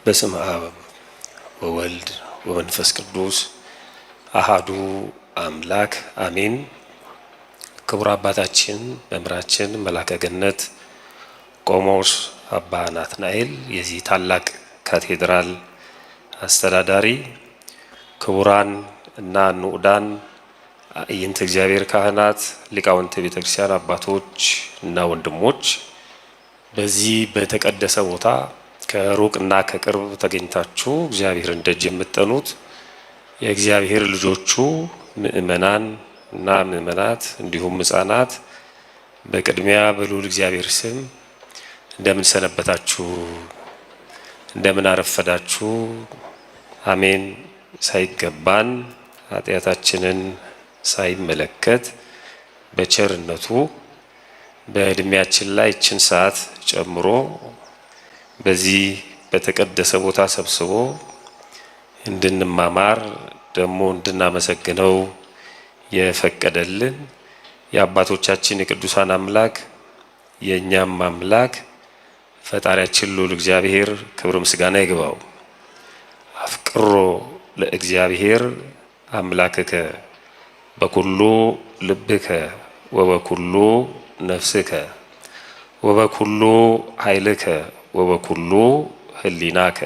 በስመ አብ ወወልድ ወመንፈስ ቅዱስ አሃዱ አምላክ አሜን። ክቡር አባታችን መምህራችን መላከ ገነት ቆሞስ አባ ናትናኤል የዚህ ታላቅ ካቴድራል አስተዳዳሪ፣ ክቡራን እና ንዑዳን አዕይንተ እግዚአብሔር ካህናት፣ ሊቃውንተ ቤተክርስቲያን አባቶች እና ወንድሞች፣ በዚህ በተቀደሰ ቦታ ከሩቅና ከቅርብ ተገኝታችሁ እግዚአብሔርን ደጅ የምትጠኑት የእግዚአብሔር ልጆቹ ምእመናን እና ምእመናት እንዲሁም ሕፃናት በቅድሚያ በልዑል እግዚአብሔር ስም እንደምን ሰነበታችሁ? እንደምን አረፈዳችሁ? አሜን። ሳይገባን ኃጢአታችንን ሳይመለከት በቸርነቱ በእድሜያችን ላይ ይችን ሰዓት ጨምሮ በዚህ በተቀደሰ ቦታ ሰብስቦ እንድንማማር ደግሞ እንድናመሰግነው የፈቀደልን የአባቶቻችን የቅዱሳን አምላክ የእኛም አምላክ ፈጣሪያችን ልዑል እግዚአብሔር ክብር ምስጋና ይግባው። አፍቅሮ ለእግዚአብሔር አምላክከ በኩሉ ልብከ ወበኩሉ ነፍስከ ወበኩሉ ኃይልከ ወበኩሉ ህሊናከ።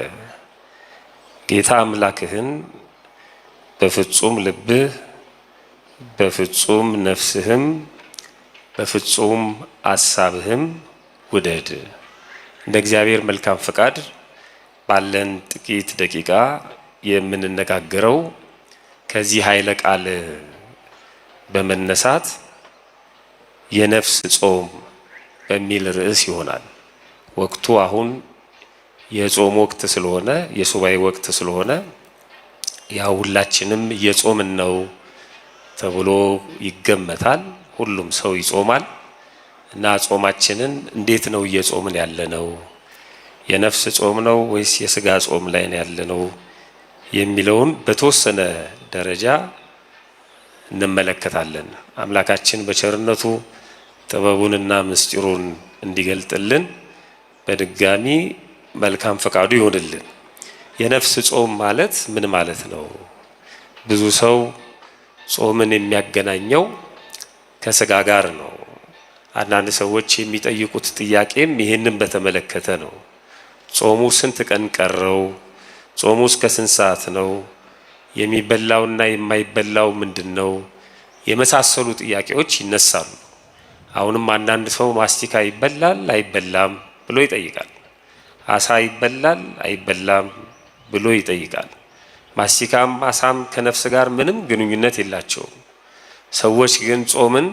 ጌታ አምላክህን በፍጹም ልብህ በፍጹም ነፍስህም በፍጹም አሳብህም ውደድ። እንደ እግዚአብሔር መልካም ፈቃድ ባለን ጥቂት ደቂቃ የምንነጋገረው ከዚህ ኃይለ ቃል በመነሳት የነፍስ ጾም በሚል ርዕስ ይሆናል። ወቅቱ አሁን የጾም ወቅት ስለሆነ የሱባኤ ወቅት ስለሆነ ያው ሁላችንም እየጾምን ነው ተብሎ ይገመታል። ሁሉም ሰው ይጾማል እና ጾማችንን እንዴት ነው እየጾምን ያለነው? የነፍስ ጾም ነው ወይስ የስጋ ጾም ላይ ነው ያለነው የሚለውን በተወሰነ ደረጃ እንመለከታለን። አምላካችን በቸርነቱ ጥበቡንና ምስጢሩን እንዲገልጥልን በድጋሚ መልካም ፈቃዱ ይሆንልን። የነፍስ ጾም ማለት ምን ማለት ነው? ብዙ ሰው ጾምን የሚያገናኘው ከስጋ ጋር ነው። አንዳንድ ሰዎች የሚጠይቁት ጥያቄም ይህንን በተመለከተ ነው። ጾሙ ስንት ቀን ቀረው? ጾሙ እስከ ስንት ሰዓት ነው? የሚበላውና የማይበላው ምንድን ነው? የመሳሰሉ ጥያቄዎች ይነሳሉ። አሁንም አንዳንድ ሰው ማስቲካ ይበላል አይበላም ብሎ ይጠይቃል። አሳ ይበላል አይበላም ብሎ ይጠይቃል። ማስቲካም አሳም ከነፍስ ጋር ምንም ግንኙነት የላቸውም። ሰዎች ግን ጾምን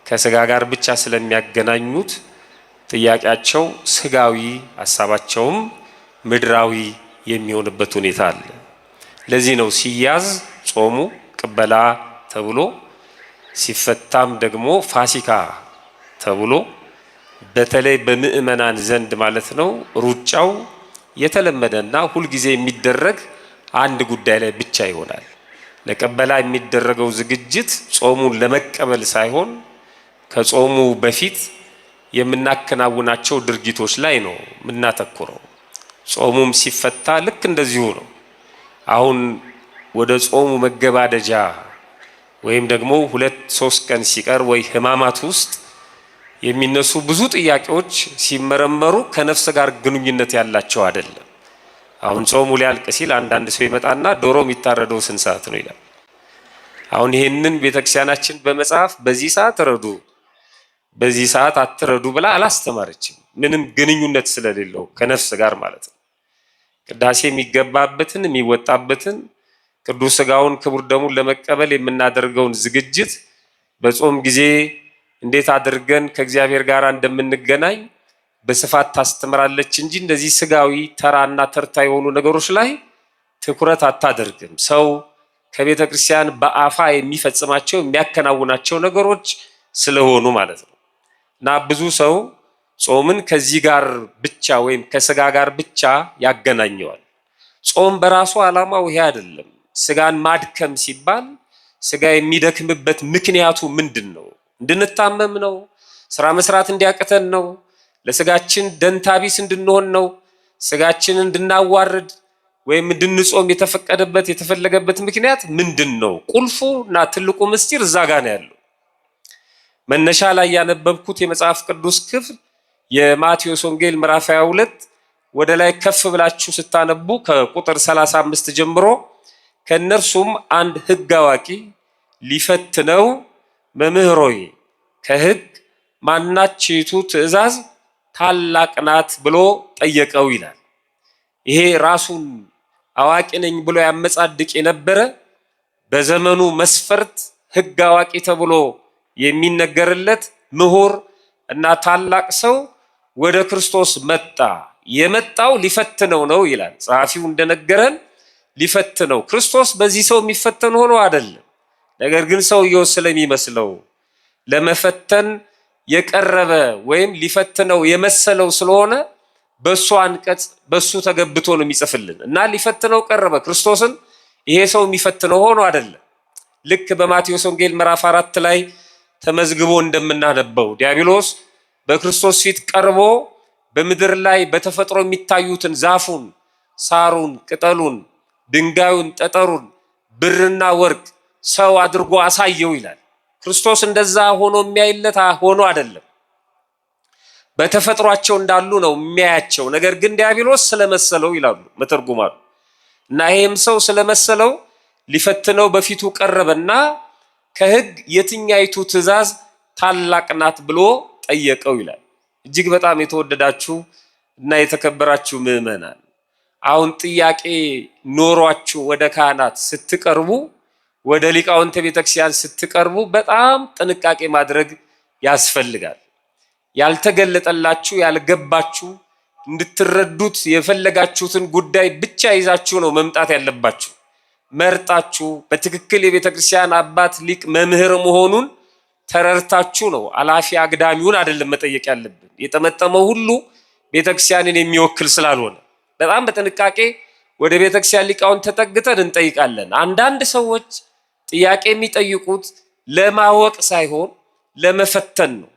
ከስጋ ጋር ብቻ ስለሚያገናኙት ጥያቄያቸው ስጋዊ፣ ሀሳባቸውም ምድራዊ የሚሆንበት ሁኔታ አለ። ለዚህ ነው ሲያዝ ጾሙ ቅበላ ተብሎ ሲፈታም ደግሞ ፋሲካ ተብሎ በተለይ በምእመናን ዘንድ ማለት ነው ሩጫው የተለመደና ሁልጊዜ የሚደረግ አንድ ጉዳይ ላይ ብቻ ይሆናል። ለቅበላ የሚደረገው ዝግጅት ጾሙን ለመቀበል ሳይሆን ከጾሙ በፊት የምናከናውናቸው ድርጊቶች ላይ ነው የምናተኩረው። ጾሙም ሲፈታ ልክ እንደዚሁ ነው። አሁን ወደ ጾሙ መገባደጃ ወይም ደግሞ 2-3 ቀን ሲቀር ወይ ሕማማት ውስጥ የሚነሱ ብዙ ጥያቄዎች ሲመረመሩ ከነፍስ ጋር ግንኙነት ያላቸው አይደለም። አሁን ጾሙ ሊያልቅ ሲል አንዳንድ ሰው ይመጣና ዶሮ የሚታረደው ስንት ሰዓት ነው ይላል። አሁን ይህንን ቤተክርስቲያናችን በመጽሐፍ በዚህ ሰዓት ረዱ፣ በዚህ ሰዓት አትረዱ ብላ አላስተማረችም። ምንም ግንኙነት ስለሌለው ከነፍስ ጋር ማለት ነው። ቅዳሴ የሚገባበትን የሚወጣበትን ቅዱስ ሥጋውን ክቡር ደሙን ለመቀበል የምናደርገውን ዝግጅት በጾም ጊዜ እንዴት አድርገን ከእግዚአብሔር ጋር እንደምንገናኝ በስፋት ታስተምራለች እንጂ እንደዚህ ስጋዊ ተራና ተርታ የሆኑ ነገሮች ላይ ትኩረት አታደርግም። ሰው ከቤተ ክርስቲያን በአፋ የሚፈጽማቸው የሚያከናውናቸው ነገሮች ስለሆኑ ማለት ነው። እና ብዙ ሰው ጾምን ከዚህ ጋር ብቻ ወይም ከስጋ ጋር ብቻ ያገናኘዋል። ጾም በራሱ ዓላማው ይሄ አይደለም። ስጋን ማድከም ሲባል ስጋ የሚደክምበት ምክንያቱ ምንድን ነው? እንድንታመም ነው? ስራ መስራት እንዲያቅተን ነው? ለስጋችን ደንታቢስ እንድንሆን ነው? ስጋችንን እንድናዋርድ ወይም እንድንጾም የተፈለገበት ምክንያት ምንድነው? ቁልፉና ትልቁ ምስጢር እዛ ጋር ነው ያለው። መነሻ ላይ ያነበብኩት የመጽሐፍ ቅዱስ ክፍል የማቴዎስ ወንጌል ምዕራፍ 22 ወደ ላይ ከፍ ብላችሁ ስታነቡ ከቁጥር 35 ጀምሮ ከነርሱም አንድ ሕግ አዋቂ ሊፈትነው መምህር ሆይ ከሕግ ማናችይቱ ትእዛዝ ታላቅ ናት ብሎ ጠየቀው ይላል። ይሄ ራሱን አዋቂ ነኝ ብሎ ያመጻድቅ የነበረ በዘመኑ መስፈርት ሕግ አዋቂ ተብሎ የሚነገርለት ምሁር እና ታላቅ ሰው ወደ ክርስቶስ መጣ። የመጣው ሊፈትነው ነው ይላል ጸሐፊው እንደነገረን። ሊፈትነው ክርስቶስ በዚህ ሰው የሚፈተን ሆኖ አይደለም። ነገር ግን ሰውየው ስለሚመስለው ለመፈተን የቀረበ ወይም ሊፈትነው የመሰለው ስለሆነ በሱ አንቀጽ በሱ ተገብቶ ነው የሚጽፍልን እና ሊፈትነው ቀረበ ክርስቶስን። ይሄ ሰው የሚፈትነው ሆኖ አይደለም። ልክ በማቴዎስ ወንጌል ምዕራፍ 4 ላይ ተመዝግቦ እንደምናነበው ዲያብሎስ በክርስቶስ ፊት ቀርቦ በምድር ላይ በተፈጥሮ የሚታዩትን ዛፉን፣ ሳሩን፣ ቅጠሉን፣ ድንጋዩን፣ ጠጠሩን፣ ብርና ወርቅ ሰው አድርጎ አሳየው ይላል። ክርስቶስ እንደዛ ሆኖ የሚያይለት ሆኖ አይደለም። በተፈጥሯቸው እንዳሉ ነው የሚያያቸው። ነገር ግን ዲያብሎስ ስለመሰለው ይላሉ መተርጉማሉ እና ይሄም ሰው ስለመሰለው ሊፈትነው በፊቱ ቀረበና ከሕግ የትኛይቱ ትእዛዝ ታላቅ ናት ብሎ ጠየቀው ይላል። እጅግ በጣም የተወደዳችሁ እና የተከበራችሁ ምዕመናን፣ አሁን ጥያቄ ኖሯችሁ ወደ ካህናት ስትቀርቡ፣ ወደ ሊቃውንተ ቤተክርስቲያን ስትቀርቡ በጣም ጥንቃቄ ማድረግ ያስፈልጋል። ያልተገለጠላችሁ ያልገባችሁ እንድትረዱት የፈለጋችሁትን ጉዳይ ብቻ ይዛችሁ ነው መምጣት ያለባችሁ። መርጣችሁ በትክክል የቤተክርስቲያን አባት ሊቅ መምህር መሆኑን ተረርታችሁ ነው አላፊ አግዳሚውን አይደለም መጠየቅ ያለብን። የጠመጠመው ሁሉ ቤተክርስቲያንን የሚወክል ስላልሆነ በጣም በጥንቃቄ ወደ ቤተክርስቲያን ሊቃውን ተጠግተን እንጠይቃለን። አንዳንድ ሰዎች ጥያቄ የሚጠይቁት ለማወቅ ሳይሆን ለመፈተን ነው፣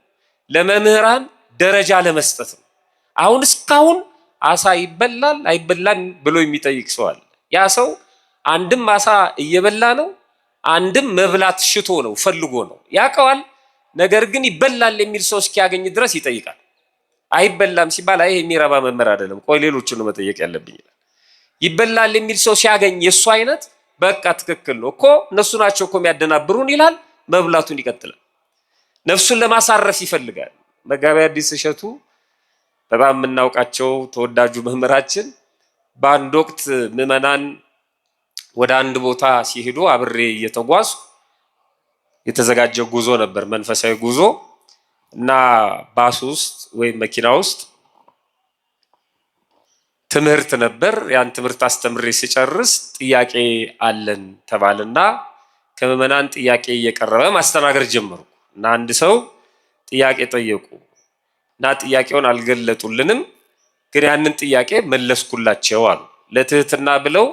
ለመምህራን ደረጃ ለመስጠት ነው። አሁን እስካሁን አሳ ይበላል አይበላም ብሎ የሚጠይቅ ሰው አለ። ያ ሰው አንድም አሳ እየበላ ነው፣ አንድም መብላት ሽቶ ነው ፈልጎ ነው ያውቀዋል። ነገር ግን ይበላል የሚል ሰው እስኪያገኝ ድረስ ይጠይቃል። አይበላም ሲባል አይ የሚረባ መምህር አይደለም፣ ቆይ ሌሎችን ነው መጠየቅ ያለብኝ ይላል። ይበላል የሚል ሰው ሲያገኝ የሱ አይነት በቃ ትክክል ነው እኮ እነሱ ናቸው እኮ የሚያደናብሩን ይላል። መብላቱን ይቀጥላል። ነፍሱን ለማሳረፍ ይፈልጋል። መጋቤ ሐዲስ እሸቱ በጣም የምናውቃቸው ተወዳጁ መምህራችን በአንድ ወቅት ምዕመናን ወደ አንድ ቦታ ሲሄዱ አብሬ እየተጓዙ የተዘጋጀ ጉዞ ነበር፣ መንፈሳዊ ጉዞ እና ባስ ውስጥ ወይም መኪና ውስጥ ትምህርት ነበር። ያን ትምህርት አስተምሬ ሲጨርስ ጥያቄ አለን ተባልና ከምዕመናን ጥያቄ እየቀረበ ማስተናገር ጀመሩ እና አንድ ሰው ጥያቄ ጠየቁ እና ጥያቄውን አልገለጡልንም፣ ግን ያንን ጥያቄ መለስኩላቸው አሉ። ለትህትና ብለው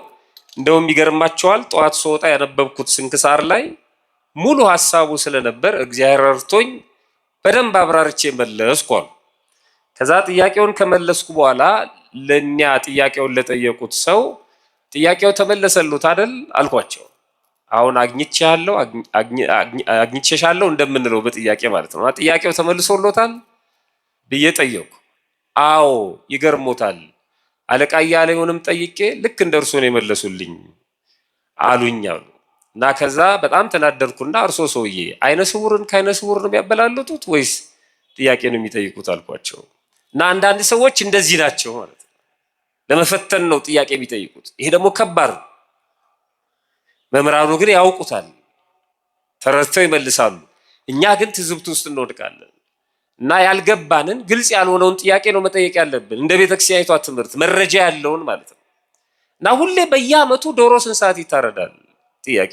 እንደውም ይገርማቸዋል፣ ጠዋት ስወጣ ያነበብኩት ስንክሳር ላይ ሙሉ ሐሳቡ ስለነበር እግዚአብሔር ረድቶኝ በደንብ አብራርቼ መለስኩ አሉ። ከዛ ጥያቄውን ከመለስኩ በኋላ ለኛ ጥያቄውን ለጠየቁት ሰው ጥያቄው ተመለሰሉት አይደል አልኳቸው። አሁን አግኝቼሻለሁ እንደምንለው በጥያቄ ማለት ነው። ጥያቄው ተመልሶሎታል ብዬ ጠየቁ። አዎ ይገርሞታል፣ አለቃ እያለውንም ጠይቄ ልክ እንደርሶ ነው የመለሱልኝ አሉኝ አሉ። እና ከዛ በጣም ተናደድኩና እርሶ ሰውዬ አይነ ስውርን ከአይነ ስውር ነው የሚያበላልጡት ወይስ ጥያቄ ነው የሚጠይቁት አልኳቸው። እና አንዳንድ ሰዎች እንደዚህ ናቸው ማለት ነው፣ ለመፈተን ነው ጥያቄ የሚጠይቁት። ይሄ ደግሞ ከባድ ነው። መምህራኑ ግን ያውቁታል፣ ተረድተው ይመልሳሉ። እኛ ግን ትዝብት ውስጥ እንወድቃለን እና ያልገባንን ግልጽ ያልሆነውን ጥያቄ ነው መጠየቅ ያለብን፣ እንደ ቤተክርስቲያኒቷ ትምህርት መረጃ ያለውን ማለት ነው። እና ሁሌ በየዓመቱ ዶሮ ስንት ሰዓት ይታረዳል? ጥያቄ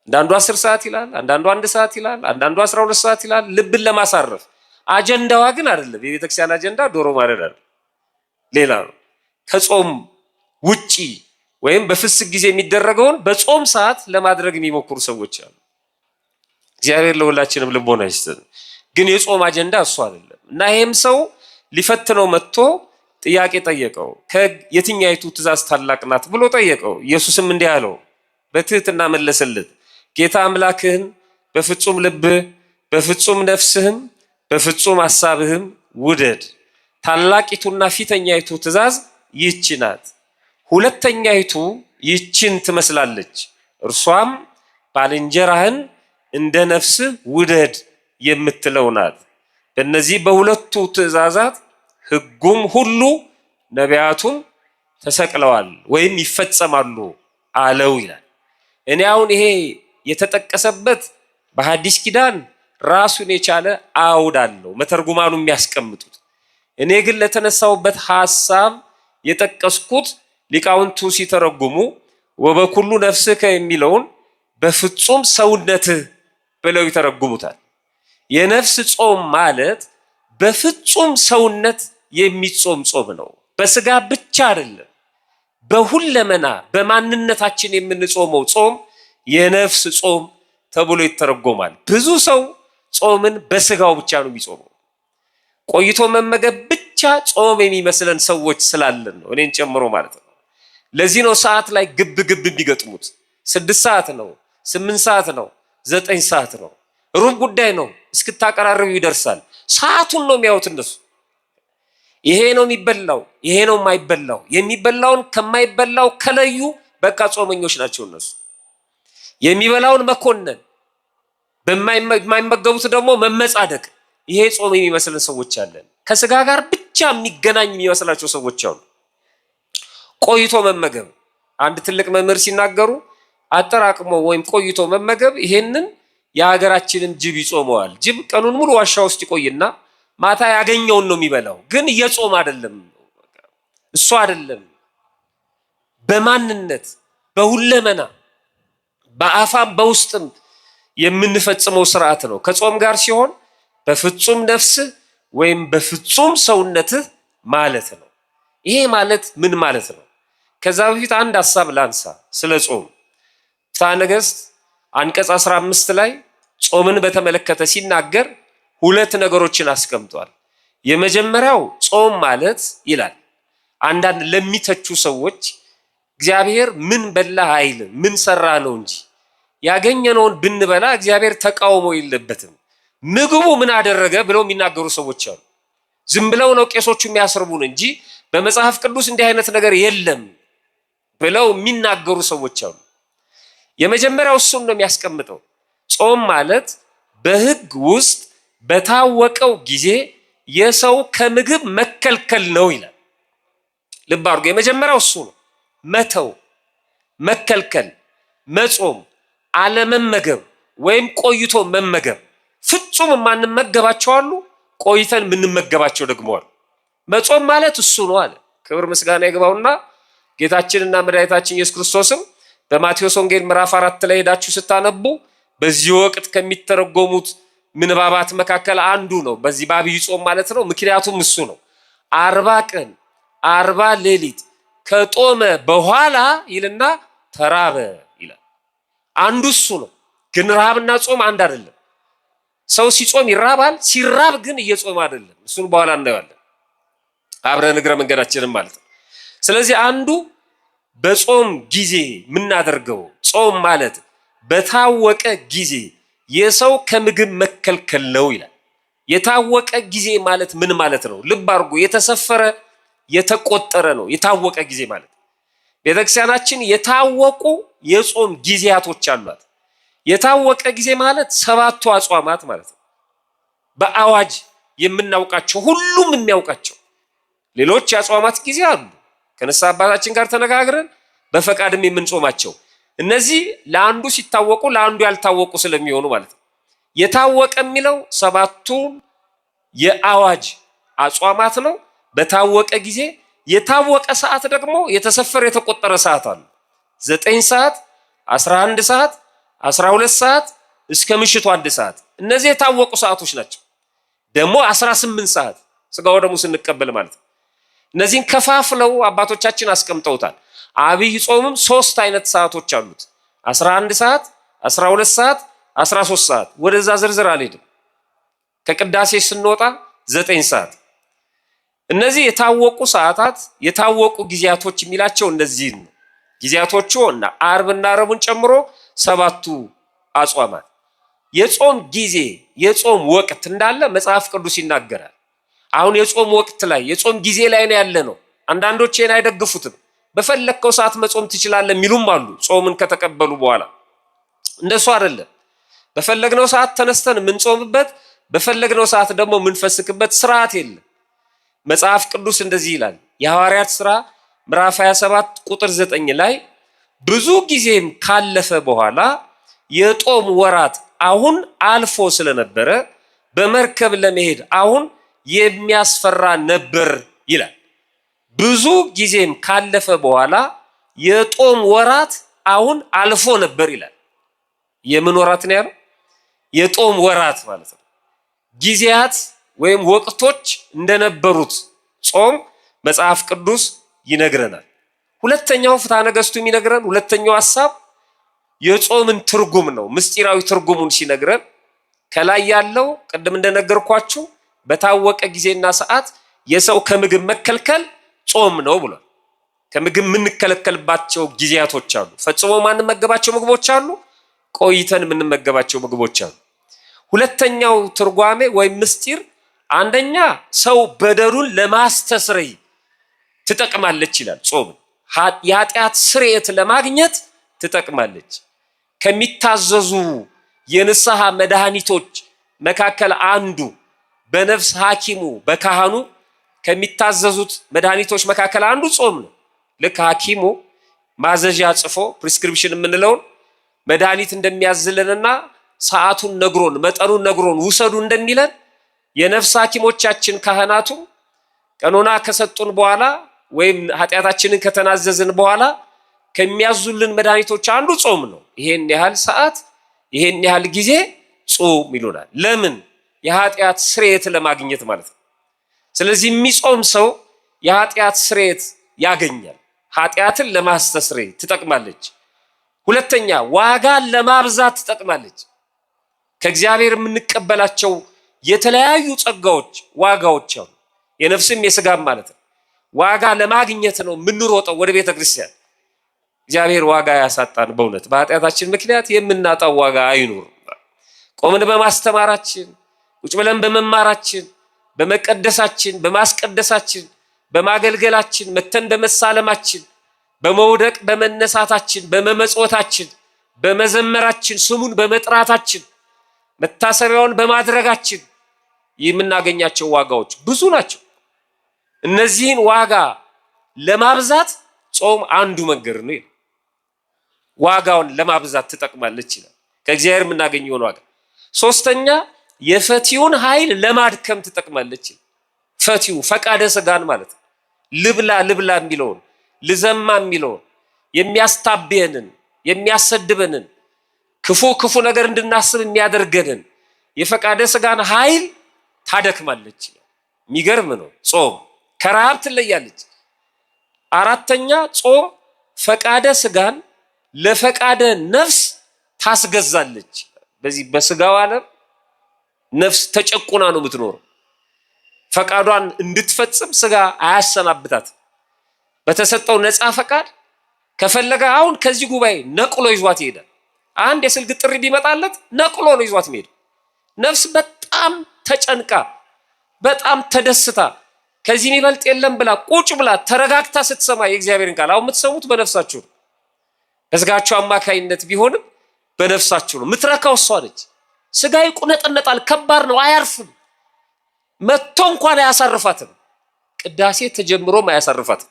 አንዳንዱ 10 ሰዓት ይላል፣ አንዳንዱ 1 ሰዓት ይላል፣ አንዳንዱ 12 ሰዓት ይላል። ልብን ለማሳረፍ አጀንዳዋ ግን አይደለም። የቤተክርስቲያን አጀንዳ ዶሮ ማረድ አይደለም፣ ሌላ ነው። ከጾም ውጪ ወይም በፍስክ ጊዜ የሚደረገውን በጾም ሰዓት ለማድረግ የሚሞክሩ ሰዎች አሉ። እግዚአብሔር ለሁላችንም ልቦና ይስጠን። ግን የጾም አጀንዳ እሱ አይደለም። እና ይሄም ሰው ሊፈትነው መጥቶ ጥያቄ ጠየቀው። የትኛይቱ ትእዛዝ ታላቅ ናት ብሎ ጠየቀው። ኢየሱስም እንዲህ አለው፣ በትህትና መለሰለት፣ ጌታ አምላክህን በፍጹም ልብህ በፍጹም ነፍስህም በፍጹም ሐሳብህም ውደድ። ታላቂቱና ፊተኛይቱ ትእዛዝ ይህች ናት። ሁለተኛይቱ ይህችን ትመስላለች፣ እርሷም ባልንጀራህን እንደ ነፍስህ ውደድ የምትለው ናት። በእነዚህ በሁለቱ ትእዛዛት ሕጉም ሁሉ ነቢያቱም ተሰቅለዋል ወይም ይፈጸማሉ አለው ይላል። እኔ አሁን ይሄ የተጠቀሰበት በሐዲስ ኪዳን ራሱን የቻለ አውድ አለው መተርጉማኑ የሚያስቀምጡት። እኔ ግን ለተነሳውበት ሐሳብ የጠቀስኩት ሊቃውንቱ ሲተረጉሙ ወበኩሉ ነፍስከ የሚለውን በፍጹም ሰውነትህ ብለው ይተረጉሙታል። የነፍስ ጾም ማለት በፍጹም ሰውነት የሚጾም ጾም ነው። በስጋ ብቻ አይደለም፣ በሁለመና በማንነታችን የምንጾመው ጾም የነፍስ ጾም ተብሎ ይተረጎማል። ብዙ ሰው ጾምን በስጋው ብቻ ነው የሚጾመው። ቆይቶ መመገብ ብቻ ጾም የሚመስለን ሰዎች ስላለን ነው፣ እኔን ጨምሮ ማለት ነው። ለዚህ ነው ሰዓት ላይ ግብ ግብ የሚገጥሙት። 6 ሰዓት ነው፣ 8 ሰዓት ነው፣ 9 ሰዓት ነው፣ ሩብ ጉዳይ ነው፣ እስክታቀራርቡ ይደርሳል። ሰዓቱን ነው የሚያዩት እነሱ። ይሄ ነው የሚበላው፣ ይሄ ነው የማይበላው። የሚበላውን ከማይበላው ከለዩ በቃ ጾመኞች ናቸው እነሱ። የሚበላውን መኮነን፣ በማይመገቡት ደግሞ መመጻደቅ፣ ይሄ ጾም የሚመስለን ሰዎች አለን። ከስጋ ጋር ብቻ የሚገናኝ የሚመስላቸው ሰዎች አሉ። ቆይቶ መመገብ፣ አንድ ትልቅ መምህር ሲናገሩ አጠራቅሞ ወይም ቆይቶ መመገብ ይሄንን የሀገራችንን ጅብ ይጾመዋል። ጅብ ቀኑን ሙሉ ዋሻ ውስጥ ይቆይና ማታ ያገኘውን ነው የሚበላው። ግን እየጾም አይደለም፣ እሱ አይደለም። በማንነት በሁለመና በአፋም በውስጥም የምንፈጽመው ስርዓት ነው። ከጾም ጋር ሲሆን በፍጹም ነፍስህ ወይም በፍጹም ሰውነትህ ማለት ነው። ይሄ ማለት ምን ማለት ነው? ከዛ በፊት አንድ ሐሳብ ላንሳ ስለ ጾም። ፍትሐ ነገሥት አንቀጽ 15 ላይ ጾምን በተመለከተ ሲናገር 2 ነገሮችን አስቀምጧል። የመጀመሪያው ጾም ማለት ይላል፣ አንዳንድ ለሚተቹ ሰዎች እግዚአብሔር ምን በላህ አይልም፣ ምን ሰራ ነው እንጂ። ያገኘነውን ብንበላ እግዚአብሔር ተቃውሞ የለበትም። ምግቡ ምን አደረገ ብለው የሚናገሩ ሰዎች አሉ። ዝም ብለው ነው ቄሶቹ የሚያስርቡን እንጂ በመጽሐፍ ቅዱስ እንዲህ አይነት ነገር የለም ብለው የሚናገሩ ሰዎች አሉ። የመጀመሪያው እሱን ነው የሚያስቀምጠው። ጾም ማለት በሕግ ውስጥ በታወቀው ጊዜ የሰው ከምግብ መከልከል ነው ይላል። ልብ አድርጎ የመጀመሪያው እሱ ነው። መተው፣ መከልከል፣ መጾም፣ አለመመገብ ወይም ቆይቶ መመገብ። ፍጹም የማንመገባቸው አሉ፣ ቆይተን የምንመገባቸው ደግሞ አሉ። መጾም ማለት እሱ ነው አለ። ክብር ምስጋና ይግባውና ጌታችንና መድኃኒታችን ኢየሱስ ክርስቶስም በማቴዎስ ወንጌል ምዕራፍ 4 ላይ ሄዳችሁ ስታነቡ በዚህ ወቅት ከሚተረጎሙት ምንባባት መካከል አንዱ ነው። በዚህ በአብይ ጾም ማለት ነው። ምክንያቱም እሱ ነው። 40 ቀን 40 ሌሊት ከጦመ በኋላ ይልና ተራበ ይላል። አንዱ እሱ ነው። ግን ረሃብና ጾም አንድ አይደለም። ሰው ሲጾም ይራባል፣ ሲራብ ግን እየጾም አይደለም። እሱን በኋላ እናየዋለን አብረን እግረ መንገዳችንን ማለት ነው። ስለዚህ አንዱ በጾም ጊዜ የምናደርገው ጾም ማለት በታወቀ ጊዜ የሰው ከምግብ መከልከል ነው ይላል። የታወቀ ጊዜ ማለት ምን ማለት ነው? ልብ አድርጎ የተሰፈረ የተቆጠረ ነው። የታወቀ ጊዜ ማለት ቤተክርስቲያናችን የታወቁ የጾም ጊዜያቶች አሏት። የታወቀ ጊዜ ማለት 7ቱ አጽዋማት ማለት ነው። በአዋጅ የምናውቃቸው ሁሉም የሚያውቃቸው። ሌሎች የአጽዋማት ጊዜ አሉ፣ ከንስሐ አባታችን ጋር ተነጋግረን በፈቃድም የምንጾማቸው። እነዚህ ለአንዱ ሲታወቁ ለአንዱ ያልታወቁ ስለሚሆኑ ማለት ነው። የታወቀ የሚለው 7ቱን የአዋጅ አጽዋማት ነው፣ በታወቀ ጊዜ። የታወቀ ሰዓት ደግሞ የተሰፈረ የተቆጠረ ሰዓት አለ። 9 ሰዓት፣ 11 ሰዓት፣ 12 ሰዓት እስከ ምሽቱ 1 ሰዓት። እነዚህ የታወቁ ሰዓቶች ናቸው። ደግሞ 18 ሰዓት ስጋው ደግሞ ስንቀበል ማለት ነው። እነዚህን ከፋፍለው አባቶቻችን አስቀምጠውታል። አብይ ጾምም 3 አይነት ሰዓቶች አሉት። 11 ሰዓት፣ 12 ሰዓት፣ 13 ሰዓት። ወደዛ ዝርዝር አልሄድም። ከቅዳሴ ስንወጣ 9 ሰዓት። እነዚህ የታወቁ ሰዓታት የታወቁ ጊዜያቶች የሚላቸው እነዚህ ነው። ጊዜያቶቹ እና ዓርብና ረቡዕን ጨምሮ 7ቱ አጽዋማት የጾም ጊዜ የጾም ወቅት እንዳለ መጽሐፍ ቅዱስ ይናገራል። አሁን የጾም ወቅት ላይ የጾም ጊዜ ላይ ነው ያለ ነው። አንዳንዶች ይሄን አይደግፉትም። በፈለከው ሰዓት መጾም ትችላለህ የሚሉም አሉ። ጾምን ከተቀበሉ በኋላ እንደሱ አይደለም። በፈለግነው ሰዓት ተነስተን የምንጾምበት በፈለግነው ሰዓት ደግሞ የምንፈስክበት ስርዓት የለም። መጽሐፍ ቅዱስ እንደዚህ ይላል። የሐዋርያት ሥራ ምዕራፍ 27 ቁጥር 9 ላይ ብዙ ጊዜም ካለፈ በኋላ የጦም ወራት አሁን አልፎ ስለነበረ በመርከብ ለመሄድ አሁን የሚያስፈራ ነበር ይላል። ብዙ ጊዜም ካለፈ በኋላ የጦም ወራት አሁን አልፎ ነበር ይላል። የምን ወራት ነው ያለው? የጦም ወራት ማለት ነው። ጊዜያት ወይም ወቅቶች እንደነበሩት ጾም መጽሐፍ ቅዱስ ይነግረናል። ሁለተኛው ፍትሐ ነገሥቱ የሚነግረን ሁለተኛው ሐሳብ የጾምን ትርጉም ነው። ምስጢራዊ ትርጉሙን ሲነግረን ከላይ ያለው ቅድም እንደነገርኳችሁ በታወቀ ጊዜና ሰዓት የሰው ከምግብ መከልከል ጾም ነው ብሏል። ከምግብ የምንከለከልባቸው ጊዜያቶች አሉ። ፈጽሞ ማንመገባቸው ምግቦች አሉ። ቆይተን የምንመገባቸው ምግቦች አሉ። ሁለተኛው ትርጓሜ ወይም ምስጢር አንደኛ ሰው በደሉን ለማስተስረይ ትጠቅማለች ይላል። ጾም የኃጢአት ስርየት ለማግኘት ትጠቅማለች። ከሚታዘዙ የንስሐ መድኃኒቶች መካከል አንዱ በነፍስ ሐኪሙ በካህኑ ከሚታዘዙት መድኃኒቶች መካከል አንዱ ጾም ነው። ልክ ሐኪሙ ማዘዣ ጽፎ ፕሪስክሪፕሽን የምንለውን መድኃኒት እንደሚያዝልንና ሰዓቱን ነግሮን መጠኑን ነግሮን ውሰዱ እንደሚለን የነፍስ ሐኪሞቻችን ካህናቱ ቀኖና ከሰጡን በኋላ ወይም ኃጢአታችንን ከተናዘዝን በኋላ ከሚያዙልን መድኃኒቶች አንዱ ጾም ነው። ይሄን ያህል ሰዓት ይሄን ያህል ጊዜ ጾም ይሉናል። ለምን? የኃጢአት ስርየት ለማግኘት ማለት ነው። ስለዚህ የሚጾም ሰው የኃጢአት ስርየት ያገኛል። ኃጢአትን ለማስተስረይ ትጠቅማለች። ሁለተኛ ዋጋን ለማብዛት ትጠቅማለች። ከእግዚአብሔር የምንቀበላቸው የተለያዩ ጸጋዎች ዋጋዎች አሉ። የነፍስም የስጋም ማለት ነው። ዋጋ ለማግኘት ነው የምንሮጠው ወደ ቤተ ክርስቲያን። እግዚአብሔር ዋጋ ያሳጣን። በእውነት በኃጢአታችን ምክንያት የምናጣው ዋጋ አይኑር። ቆምን በማስተማራችን ቁጭ ብለን በመማራችን በመቀደሳችን በማስቀደሳችን በማገልገላችን መተን በመሳለማችን በመውደቅ በመነሳታችን በመመጽወታችን በመዘመራችን ስሙን በመጥራታችን መታሰቢያውን በማድረጋችን የምናገኛቸው ዋጋዎች ብዙ ናቸው። እነዚህን ዋጋ ለማብዛት ጾም አንዱ መንገድ ነው። ዋጋውን ለማብዛት ትጠቅማለች ይላል። ከእግዚአብሔር የምናገኘውን ዋጋ። ሶስተኛ የፈቲውን ኃይል ለማድከም ትጠቅማለች። ፈቲው ፈቃደ ስጋን ማለት ነው። ልብላ ልብላ የሚለውን ልዘማ የሚለውን የሚያስታብየንን የሚያሰድበንን ክፉ ነገር እንድናስብ የሚያደርገንን የፈቃደ ስጋን ኃይል ታደክማለች። የሚገርም ነው። ጾም ከረሃብ ትለያለች። አራተኛ ጾም ፈቃደ ስጋን ለፈቃደ ነፍስ ታስገዛለች። በዚህ በስጋው ዓለም ነፍስ ተጨቁና ነው የምትኖረው። ፈቃዷን እንድትፈጽም ስጋ አያሰናብታት። በተሰጠው ነፃ ፈቃድ ከፈለገ አሁን ከዚህ ጉባኤ ነቅሎ ይዟት ይሄዳል። አንድ የስልክ ጥሪ ቢመጣለት ነቅሎ ነው ይዟት የሚሄድ። ነፍስ በጣም ተጨንቃ በጣም ተደስታ ከዚህ የሚበልጥ የለም ብላ ቁጭ ብላ ተረጋግታ ስትሰማ የእግዚአብሔርን ቃል አሁን የምትሰሙት በነፍሳችሁ ነው። በስጋችሁ አማካይነት ቢሆንም በነፍሳችሁ ነው። የምትረካው እሷ ነች። ስጋ ይቁነጠነጣል፣ ከባድ ነው፣ አያርፍም። መጥቶ እንኳን አያሳርፋትም። ቅዳሴ ተጀምሮም አያሳርፋትም።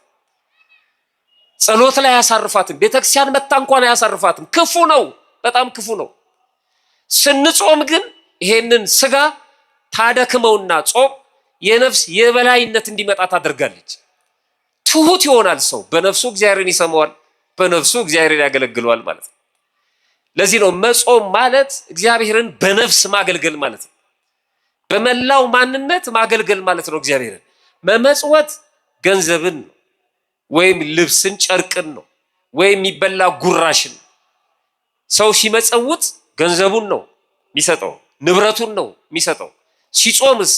ጸሎት ላይ አያሳርፋትም። ቤተክርስቲያን መጣ እንኳን አያሳርፋትም። ክፉ ነው፣ በጣም ክፉ ነው። ስንጾም ግን ይሄንን ስጋ ታደክመውና ጾም የነፍስ የበላይነት እንዲመጣ ታደርጋለች። ትሁት ይሆናል ሰው። በነፍሱ እግዚአብሔርን ይሰማዋል፣ በነፍሱ እግዚአብሔርን ያገለግለዋል ማለት ነው። ለዚህ ነው መጾም ማለት እግዚአብሔርን በነፍስ ማገልገል ማለት ነው። በመላው ማንነት ማገልገል ማለት ነው እግዚአብሔርን። መመጽወት ገንዘብን ነው ወይም ልብስን ጨርቅን ነው ወይም የሚበላ ጉራሽን። ሰው ሲመጸውት ገንዘቡን ነው የሚሰጠው፣ ንብረቱን ነው የሚሰጠው። ሲጾምስ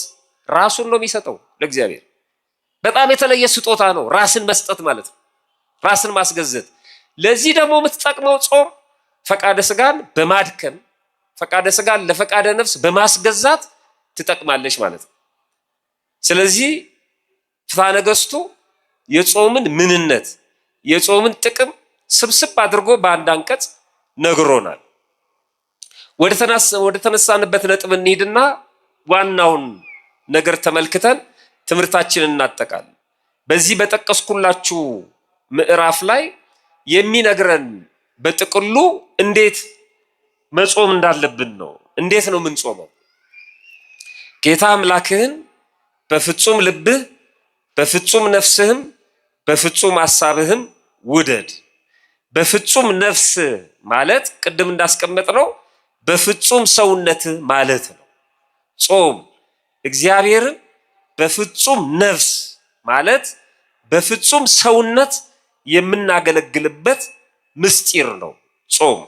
ራሱን ነው የሚሰጠው ለእግዚአብሔር። በጣም የተለየ ስጦታ ነው ራስን መስጠት ማለት ነው፣ ራስን ማስገዘት። ለዚህ ደግሞ የምትጠቅመው ጾም ፈቃደ ስጋን በማድከም ፈቃደ ስጋን ለፈቃደ ነፍስ በማስገዛት ትጠቅማለች ማለት ነው። ስለዚህ ፍትሐ ነገሥቱ የጾምን ምንነት የጾምን ጥቅም ስብስብ አድርጎ በአንድ አንቀጽ ነግሮናል። ወደ ተነሳንበት ነጥብ እንሂድና ዋናውን ነገር ተመልክተን ትምህርታችንን እናጠቃለን። በዚህ በጠቀስኩላችሁ ምዕራፍ ላይ የሚነግረን በጥቅሉ እንዴት መጾም እንዳለብን ነው። እንዴት ነው የምንጾመው? ጌታ አምላክህን በፍጹም ልብህ በፍጹም ነፍስህም በፍጹም ሐሳብህም ውደድ። በፍጹም ነፍስ ማለት ቅድም እንዳስቀመጥነው በፍጹም ሰውነትህ ማለት ነው። ጾም እግዚአብሔርን በፍጹም ነፍስ ማለት በፍጹም ሰውነት የምናገለግልበት ምስጢር ነው ጾም።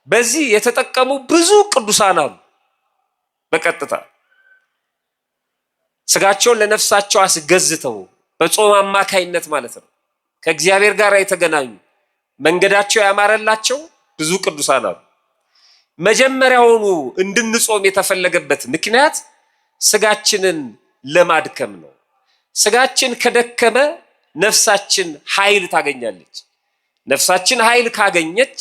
በዚህ የተጠቀሙ ብዙ ቅዱሳን አሉ። በቀጥታ ስጋቸውን ለነፍሳቸው አስገዝተው በጾም አማካይነት ማለት ነው ከእግዚአብሔር ጋር የተገናኙ መንገዳቸው ያማረላቸው ብዙ ቅዱሳን አሉ። መጀመሪያውኑ እንድንጾም የተፈለገበት ምክንያት ስጋችንን ለማድከም ነው። ስጋችን ከደከመ ነፍሳችን ኃይል ታገኛለች። ነፍሳችን ኃይል ካገኘች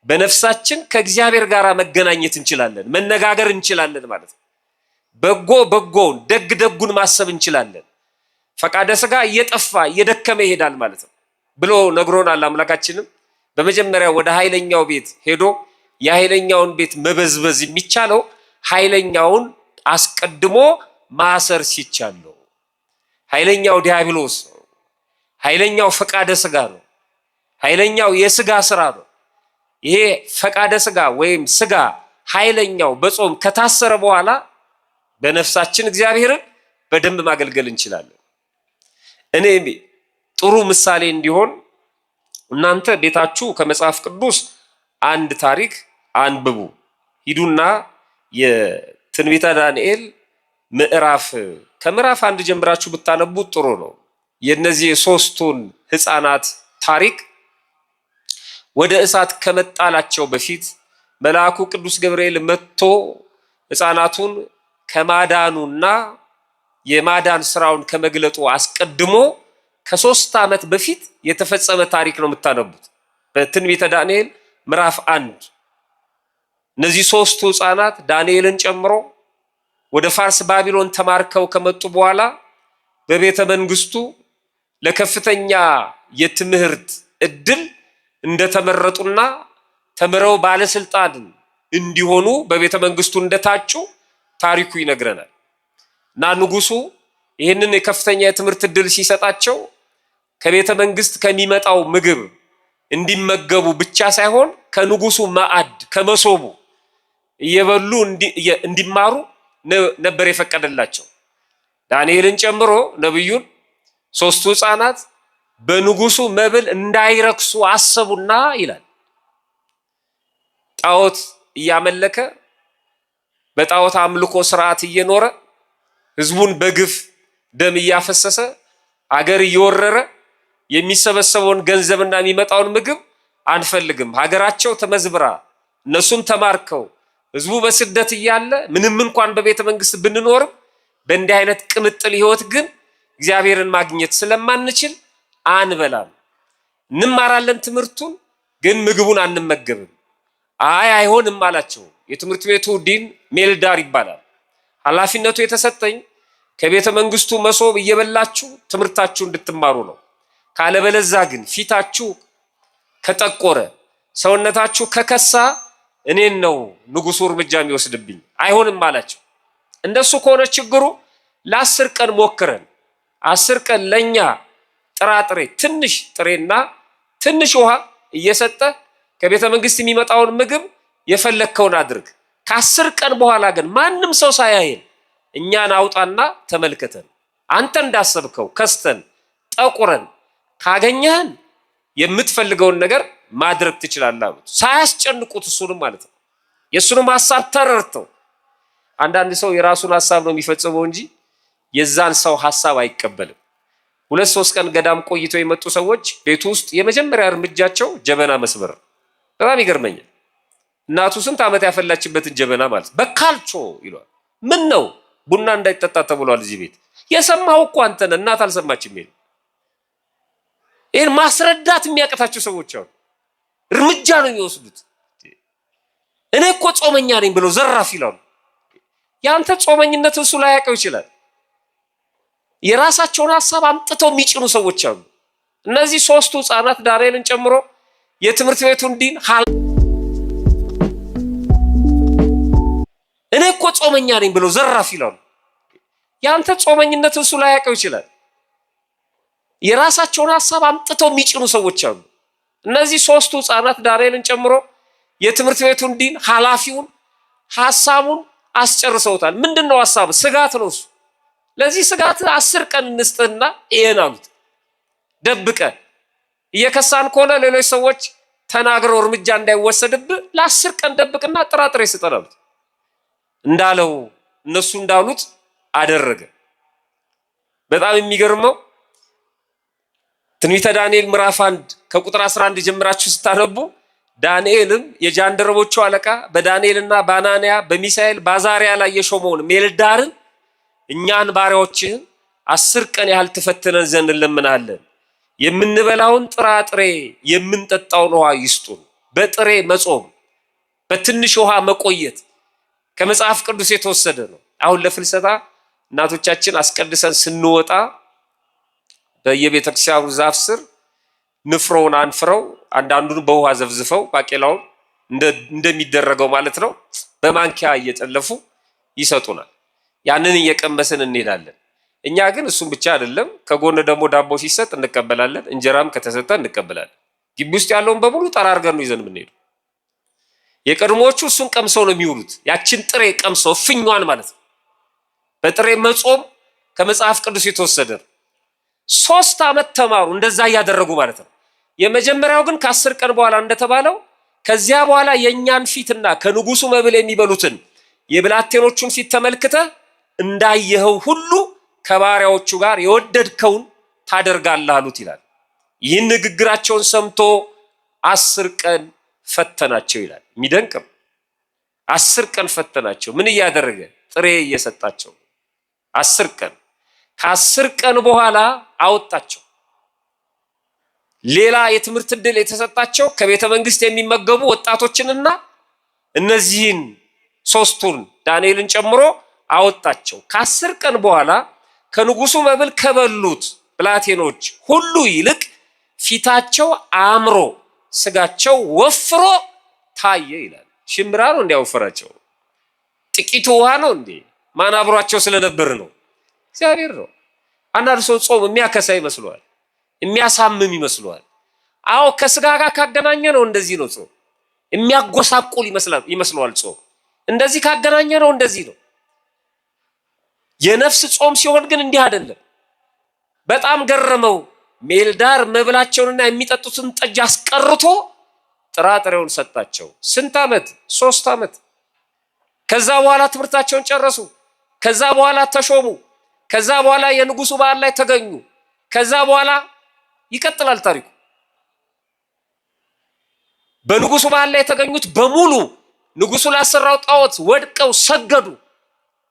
በነፍሳችን ከእግዚአብሔር ጋር መገናኘት እንችላለን፣ መነጋገር እንችላለን ማለት ነው። በጎውን ደግ ደጉን ማሰብ እንችላለን። ፈቃደ ስጋ እየጠፋ እየደከመ ይሄዳል ማለት ነው ብሎ ነግሮናል። አምላካችንም በመጀመሪያ ወደ ኃይለኛው ቤት ሄዶ የኃይለኛውን ቤት መበዝበዝ የሚቻለው ኃይለኛውን አስቀድሞ ማሰር ሲቻል ነው። ኃይለኛው ዲያብሎስ ነው። ኃይለኛው ፈቃደ ስጋ ነው። ኃይለኛው የስጋ ስራ ነው። ይሄ ፈቃደ ስጋ ወይም ስጋ ኃይለኛው በጾም ከታሰረ በኋላ በነፍሳችን እግዚአብሔርን በደንብ ማገልገል እንችላለን። እኔ ጥሩ ምሳሌ እንዲሆን እናንተ ቤታችሁ ከመጽሐፍ ቅዱስ አንድ ታሪክ አንብቡ። ሂዱና የትንቢተ ዳንኤል ከምዕራፍ 1 ጀምራችሁ ብታነቡት ጥሩ ነው። የነዚህ የሶስቱን ሕፃናት ታሪክ ወደ እሳት ከመጣላቸው በፊት መልአኩ ቅዱስ ገብርኤል መጥቶ ሕፃናቱን ከማዳኑና የማዳን ስራውን ከመግለጡ አስቀድሞ ከ3 ዓመት በፊት የተፈጸመ ታሪክ ነው የምታነቡት በትንቢተ ዳንኤል ምዕራፍ 1። እነዚህ ሶስቱ ሕፃናት ዳንኤልን ጨምሮ ወደ ፋርስ ባቢሎን ተማርከው ከመጡ በኋላ በቤተ መንግስቱ ለከፍተኛ የትምህርት እድል እንደተመረጡና ተምረው ባለስልጣን እንዲሆኑ በቤተ መንግስቱ እንደታጩ ታሪኩ ይነግረናል። እና ንጉሱ ይህንን የከፍተኛ የትምህርት እድል ሲሰጣቸው ከቤተ መንግስት ከሚመጣው ምግብ እንዲመገቡ ብቻ ሳይሆን ከንጉሱ ማዕድ ከመሶቡ እየበሉ እንዲማሩ ነበር የፈቀደላቸው። ዳንኤልን ጨምሮ ነብዩን ሶስቱ ሕፃናት በንጉሱ መብል እንዳይረክሱ አሰቡና ይላል ጣዖት እያመለከ በጣዖት አምልኮ ስርዓት እየኖረ ህዝቡን በግፍ ደም እያፈሰሰ አገር እየወረረ የሚሰበሰበውን ገንዘብና የሚመጣውን ምግብ አንፈልግም፣ ሀገራቸው ተመዝብራ እነሱም ተማርከው ህዝቡ በስደት እያለ ምንም እንኳን በቤተ መንግስት ብንኖርም በእንዲህ አይነት ቅምጥል ህይወት ግን እግዚአብሔርን ማግኘት ስለማንችል አንበላም፣ እንማራለን ትምህርቱን ግን ምግቡን አንመገብም። አይሆንም አላቸው። የትምህርት ቤቱ ዲን ሜልዳር ይባላል። ኃላፊነቱ የተሰጠኝ ከቤተ መንግስቱ መሶብ እየበላችሁ ትምህርታችሁ እንድትማሩ ነው። ካለበለዛ ግን ፊታችሁ ከጠቆረ ሰውነታችሁ ከከሳ እኔን ነው ንጉሱ እርምጃ የሚወስድብኝ፣ አይሆንም አላቸው። እንደሱ ከሆነ ችግሩ ለ10 ቀን ሞክረን 10 ቀን ለኛ ጥራጥሬ ትንሽ ጥሬና ትንሽ ውሃ እየሰጠ ከቤተ መንግስት የሚመጣውን ምግብ የፈለከውን አድርግ። ከ10 ቀን በኋላ ግን ማንም ሰው ሳያየን እኛን አውጣና ተመልከተን፣ አንተ እንዳሰብከው ከስተን ጠቁረን ካገኘህን የምትፈልገውን ነገር ማድረግ ትችላለህ አሉት። ሳያስጨንቁት እሱንም ማለት ነው። የእሱንም ሀሳብ ተረድተው። አንዳንድ ሰው የራሱን ሀሳብ ነው የሚፈጽመው እንጂ የዛን ሰው ሀሳብ አይቀበልም። 2-3 ቀን ገዳም ቆይተው የመጡ ሰዎች ቤት ውስጥ የመጀመሪያ እርምጃቸው ጀበና መስበር። በጣም ይገርመኛል። እናቱ ስንት ዓመት ያፈላችበትን ጀበና ማለት በካልቾ ይሏል። ምን ነው ቡና እንዳይጠጣ ተብሏል እዚህ ቤት። የሰማው እኮ አንተ ነህ፣ እናት አልሰማችም። ይሄን ማስረዳት የሚያቀታቸው ሰዎች አሉ። እርምጃ ነው የሚወስዱት። እኔ እኮ ጾመኛ ነኝ ብለው ዘራፍ ይላሉ። ያንተ ጾመኝነት እሱ ላይ ያውቀው ይችላል። የራሳቸውን ሐሳብ አምጥተው የሚጭኑ ሰዎች አሉ። እነዚህ 3ቱ ህፃናት ዳንኤልን ጨምሮ የትምህርት ቤቱን ዲን እኔ እኮ ጾመኛ ነኝ ብለው ዘራፍ ይላሉ። ያንተ ጾመኝነት እሱ ላይ ያውቀው ይችላል። የራሳቸውን ሐሳብ አምጥተው የሚጭኑ ሰዎች አሉ። እነዚህ 3ቱ ህፃናት ዳንኤልን ጨምሮ የትምህርት ቤቱን ዲን ኃላፊውን ሐሳቡን አስጨርሰውታል። ምንድነው ሐሳብ? ስጋት ነው እሱ። ለዚህ ስጋት 10 ቀን እንስጥና ይሄን አሉት። ደብቀ እየከሳን ከሆነ ሌሎች ሰዎች ተናግረው እርምጃ እንዳይወሰድብህ ለ10 ቀን ደብቅና ጥራጥሬ ስጠን አሉት። እንዳለው እነሱ እንዳሉት አደረገ። በጣም የሚገርመው ትንቢተ ዳንኤል ምዕራፍ 1 ከቁጥር 11 ጀምራችሁ ስታነቡ ዳንኤልም የጃንደረቦቹ አለቃ በዳንኤልና በአናንያ በሚሳኤል በአዛርያ ላይ የሾመውን ሜልዳርን እኛን ባሪያዎችህን 10 ቀን ያህል ትፈትነን ዘንድ እንለምናለን። የምንበላውን ጥራጥሬ የምንጠጣውን ውሃ ይስጡን። በጥሬ መጾም፣ በትንሽ ውሃ መቆየት ከመጽሐፍ ቅዱስ የተወሰደ ነው። አሁን ለፍልሰታ እናቶቻችን አስቀድሰን ስንወጣ በየቤተክርስቲያኑ ዛፍ ስር ንፍሮውን አንፍረው አንዳንዱን በውሃ ዘፍዝፈው ባቄላውን እንደሚደረገው ማለት ነው በማንኪያ እየጠለፉ ይሰጡናል። ያንን እየቀመስን እንሄዳለን። እኛ ግን እሱን ብቻ አይደለም፣ ከጎን ደግሞ ዳቦ ሲሰጥ እንቀበላለን፣ እንጀራም ከተሰጠ እንቀበላለን። ግቢ ውስጥ ያለውን በሙሉ ጠራርገን ነው ይዘን የምንሄደው። የቀድሞዎቹ እሱን ቀምሰው ነው የሚውሉት። ያችን ጥሬ ቀምሰው ፍኟን ማለት ነው። በጥሬ መጾም ከመጽሐፍ ቅዱስ የተወሰደ ነው። 3 ዓመት ተማሩ እንደዛ እያደረጉ ማለት ነው። የመጀመሪያው ግን ከ10 ቀን በኋላ እንደተባለው ከዚያ በኋላ የእኛን ፊትና ከንጉሱ መብል የሚበሉትን የብላቴኖቹን ፊት ተመልክተ እንዳየኸው ሁሉ ከባሪያዎቹ ጋር የወደድከውን ታደርጋለህ አሉት ይላል። ይህን ንግግራቸውን ሰምቶ 10 ቀን ፈተናቸው ይላል። የሚደንቅ ነው። 10 ቀን ፈተናቸው። ምን እያደረገ? ጥሬ እየሰጣቸው 10 ቀን። ከ10 ቀን በኋላ አወጣቸው። ሌላ የትምህርት ዕድል የተሰጣቸው ከቤተ መንግስት የሚመገቡ ወጣቶችንና እነዚህን 3ቱን ዳንኤልን ጨምሮ አወጣቸው። ከ10 ቀን በኋላ ከንጉሱ መብል ከበሉት ብላቴኖች ሁሉ ይልቅ ፊታቸው አምሮ ስጋቸው ወፍሮ ታየ ይላል። ሽምብራ ነው እንዲያወፈራቸው? ጥቂቱ ውሃ ነው እንዴ? ማን አብሯቸው ስለነበር ነው? እግዚአብሔር ነው። አንዳንድ ሰው ጾም የሚያከሳ ይመስለዋል፣ የሚያሳምም ይመስለዋል። አዎ ከስጋ ጋር ካገናኘ ነው እንደዚህ ነው። ጾም የሚያጎሳቁል ይመስለዋል። ጾም እንደዚህ ካገናኘ ነው እንደዚህ ነው። የነፍስ ጾም ሲሆን ግን እንዲህ አይደለም። በጣም ገረመው። ሜልዳር መብላቸውንና የሚጠጡትን ጠጅ አስቀርቶ ጥራጥሬውን ሰጣቸው። ስንት ዓመት? 3 ዓመት። ከዛ በኋላ ትምህርታቸውን ጨረሱ። ከዛ በኋላ ተሾሙ። ከዛ በኋላ የንጉሱ በዓል ላይ ተገኙ። ከዛ በኋላ ይቀጥላል ታሪኩ። በንጉሱ በዓል ላይ የተገኙት በሙሉ ንጉሱ ላሰራው ጣዖት ወድቀው ሰገዱ።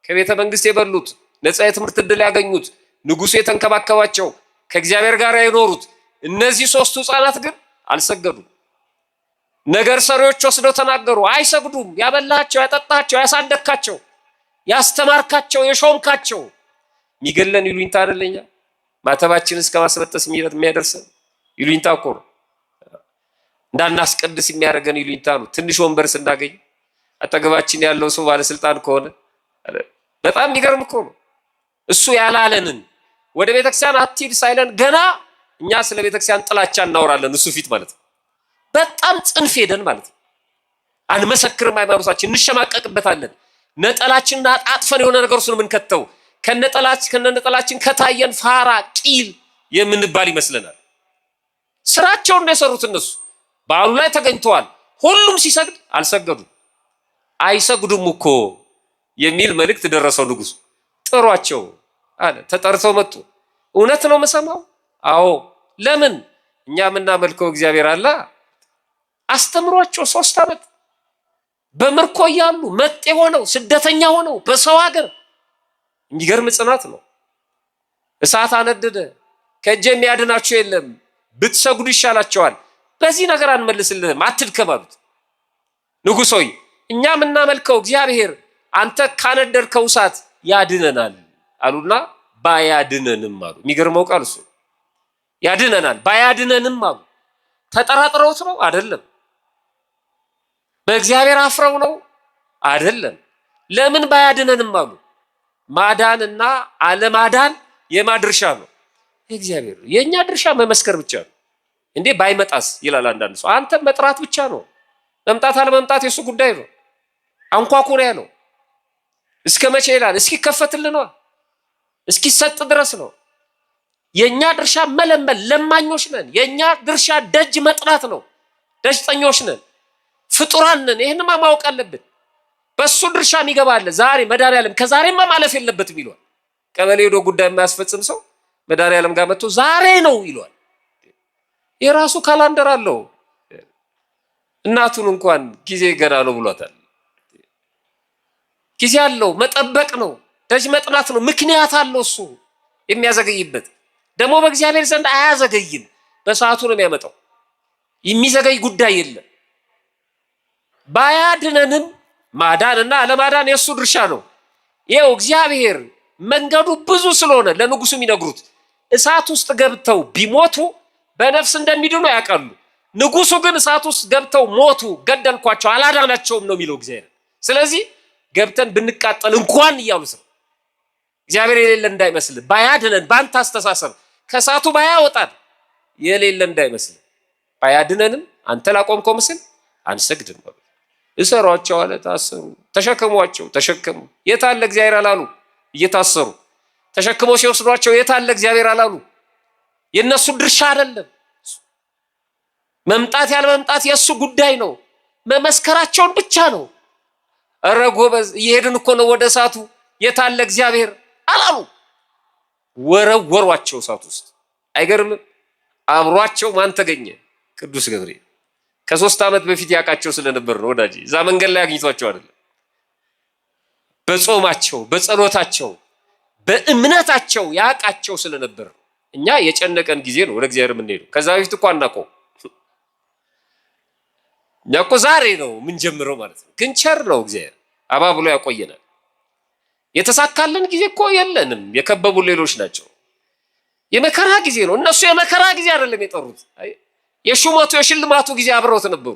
ከቤተ መንግስት የበሉት፣ ነፃ የትምህርት ዕድል ያገኙት፣ ንጉሱ የተንከባከባቸው፣ ከእግዚአብሔር ጋር የኖሩት እነዚህ 3ቱ ህፃናት ግን አልሰገዱም። ነገር ሰሪዎች ወስደው ተናገሩ። አይሰግዱም። ያበላቸው፣ ያጠጣቸው፣ ያሳደግካቸው፣ ያስተማርካቸው፣ የሾምካቸው የሚገለን ይሉኝታ አይደለኛ? ማተባችን እስከ ማስበጠስ የሚያደርሰን ይሉኝታ እኮ ነው። እንዳናስቀድስ የሚያደርገን ይሉኝታ ነው። ትንሽ ወንበር ስናገኝ አጠገባችን ያለው ሰው ባለስልጣን ከሆነ በጣም የሚገርም እኮ ነው። እሱ ያላለንን ወደ ቤተክርስቲያን አትሂድ ሳይለን ገና እኛ ስለ ቤተክርስቲያን ጥላቻ እናወራለን እሱ ፊት ማለት ነው። በጣም ጽንፍ ሄደን ማለት ነው። አንመሰክርም፣ ሃይማኖታችን እንሸማቀቅበታለን። ነጠላችንን አጣጥፈን የሆነ ነገር እሱን የምንከተው ከነጠላችን ከታየን ፋራ ቂል የምንባል ይመስለናል። ስራቸውን ነው የሰሩት እነሱ። በዓሉ ላይ ተገኝተዋል። ሁሉም ሲሰግድ አልሰገዱም። አይሰግዱም እኮ የሚል መልእክት ደረሰው ንጉሱ። ጥሯቸው አለ። ተጠርተው መጡ። እውነት ነው የምሰማው? አዎ ለምን? እኛ የምናመልከው እግዚአብሔር አለ። አስተምሯቸው 3 ዓመት በምርኮ እያሉ መጤ ሆነው ስደተኛ ሆነው በሰው ሀገር የሚገርም ጽናት ነው። እሳት አነደደ፣ ከእጄ የሚያድናቸው የለም፣ ብትሰግዱ ይሻላቸዋል፣ በዚህ ነገር አንመልስልህም፣ አትድከም አሉት። ንጉሥ ሆይ እኛ የምናመልከው እግዚአብሔር አንተ ካነደድከው እሳት ያድነናል አሉና ባያድነንም አሉ። የሚገርመው ቃል እሱ ያድነናል ባያድነንም አሉ። ተጠራጥረውት ነው? አይደለም። በእግዚአብሔር አፍረው ነው? አይደለም። ለምን ባያድነንም አሉ? ማዳንና አለማዳን የማድርሻ ነው? እግዚአብሔር። የኛ ድርሻ መመስከር ብቻ ነው። እንዴ ባይመጣስ ይላል አንዳንድ ሰው። አንተ መጥራት ብቻ ነው። መምጣት አለመምጣት የሱ ጉዳይ ነው። አንኳኩ ነው ያለው። እስከ መቼ ይላል? እስኪከፈትልን ነው፣ እስኪሰጥ ድረስ ነው። የኛ ድርሻ መለመን፣ ለማኞች ነን። የኛ ድርሻ ደጅ መጥናት ነው። ደጅ ጠኞች ነን፣ ፍጡራን ነን። ይህንማ ማወቅ አለብን። በሱ ድርሻ የሚገባለ ዛሬ መድኃኒዓለም ከዛሬማ ማለፍ የለበትም ይሏል። ቀበሌ ሄዶ ጉዳይ የማያስፈጽም ሰው መድኃኒዓለም ጋር መጥቶ ዛሬ ነው ይሏል። የራሱ ካላንደር አለው። እናቱን እንኳን ጊዜ ገና ነው ብሏታል። ጊዜ አለው፣ መጠበቅ ነው፣ ደጅ መጥናት ነው። ምክንያት አለው እሱ የሚያዘገይበት። ደግሞ በእግዚአብሔር ዘንድ አያዘገይም፣ በሰዓቱ ነው የሚያመጣው። የሚዘገይ ጉዳይ የለም። ባያድነንም ማዳንና አለማዳን የእሱ ድርሻ ነው። ይኸው እግዚአብሔር መንገዱ ብዙ ስለሆነ ለንጉሱ የሚነግሩት እሳት ውስጥ ገብተው ቢሞቱ በነፍስ እንደሚድኑ ያውቃሉ። ንጉሱ ግን እሳት ውስጥ ገብተው ሞቱ፣ ገደልኳቸው፣ አላዳናቸውም ነው የሚለው እግዚአብሔር። ስለዚህ ገብተን ብንቃጠል እንኳን እያሉት ነው። እግዚአብሔር የሌለ እንዳይመስል፣ ባያድነን በአንተ አስተሳሰብ ከእሳቱ ባያወጣን የሌለ እንዳይመስል፣ ባያድነንም አንተ ላቆምከው ምስል አንሰግድም። እሰሯቸው አለ፣ ታሰሩ። ተሸከሟቸው፣ ተሸከሙ። የት አለ እግዚአብሔር አላሉ። እየታሰሩ ተሸክመው ሲወስዷቸው የት አለ እግዚአብሔር አላሉ። የእነሱ ድርሻ አይደለም። መምጣት ያለ መምጣት የእሱ ጉዳይ ነው። መመስከራቸውን ብቻ ነው። እረ ጎበዝ እየሄድን እኮ ነው ወደ እሳቱ፣ የት አለ እግዚአብሔር አላሉ። ወረወሯቸው እሳት ውስጥ። አይገርምም? አብሯቸው ማን ተገኘ? ቅዱስ ገብርኤል። ከ3 ዓመት በፊት ያውቃቸው ስለነበር ነው ወዳጅ። እዛ መንገድ ላይ አግኝቷቸው አይደለም። በጾማቸው፣ በጸሎታቸው፣ በእምነታቸው ያውቃቸው ስለነበር። እኛ የጨነቀን ጊዜ ነው ወደ እግዚአብሔር የምንሄደው። ከዛ በፊት እኮ አናውቀው። እኛ እኮ ዛሬ ነው የምንጀምረው ማለት ነው። ግን ቸር ነው እግዚአብሔር፣ አባብሎ ያቆየናል። የተሳካልን ጊዜ እኮ የለንም። የከበቡ ሌሎች ናቸው። የመከራ ጊዜ ነው። እነሱ የመከራ ጊዜ አይደለም የጠሩት። የሹመቱ የሽልማቱ ጊዜ አብረውት ነበሩ።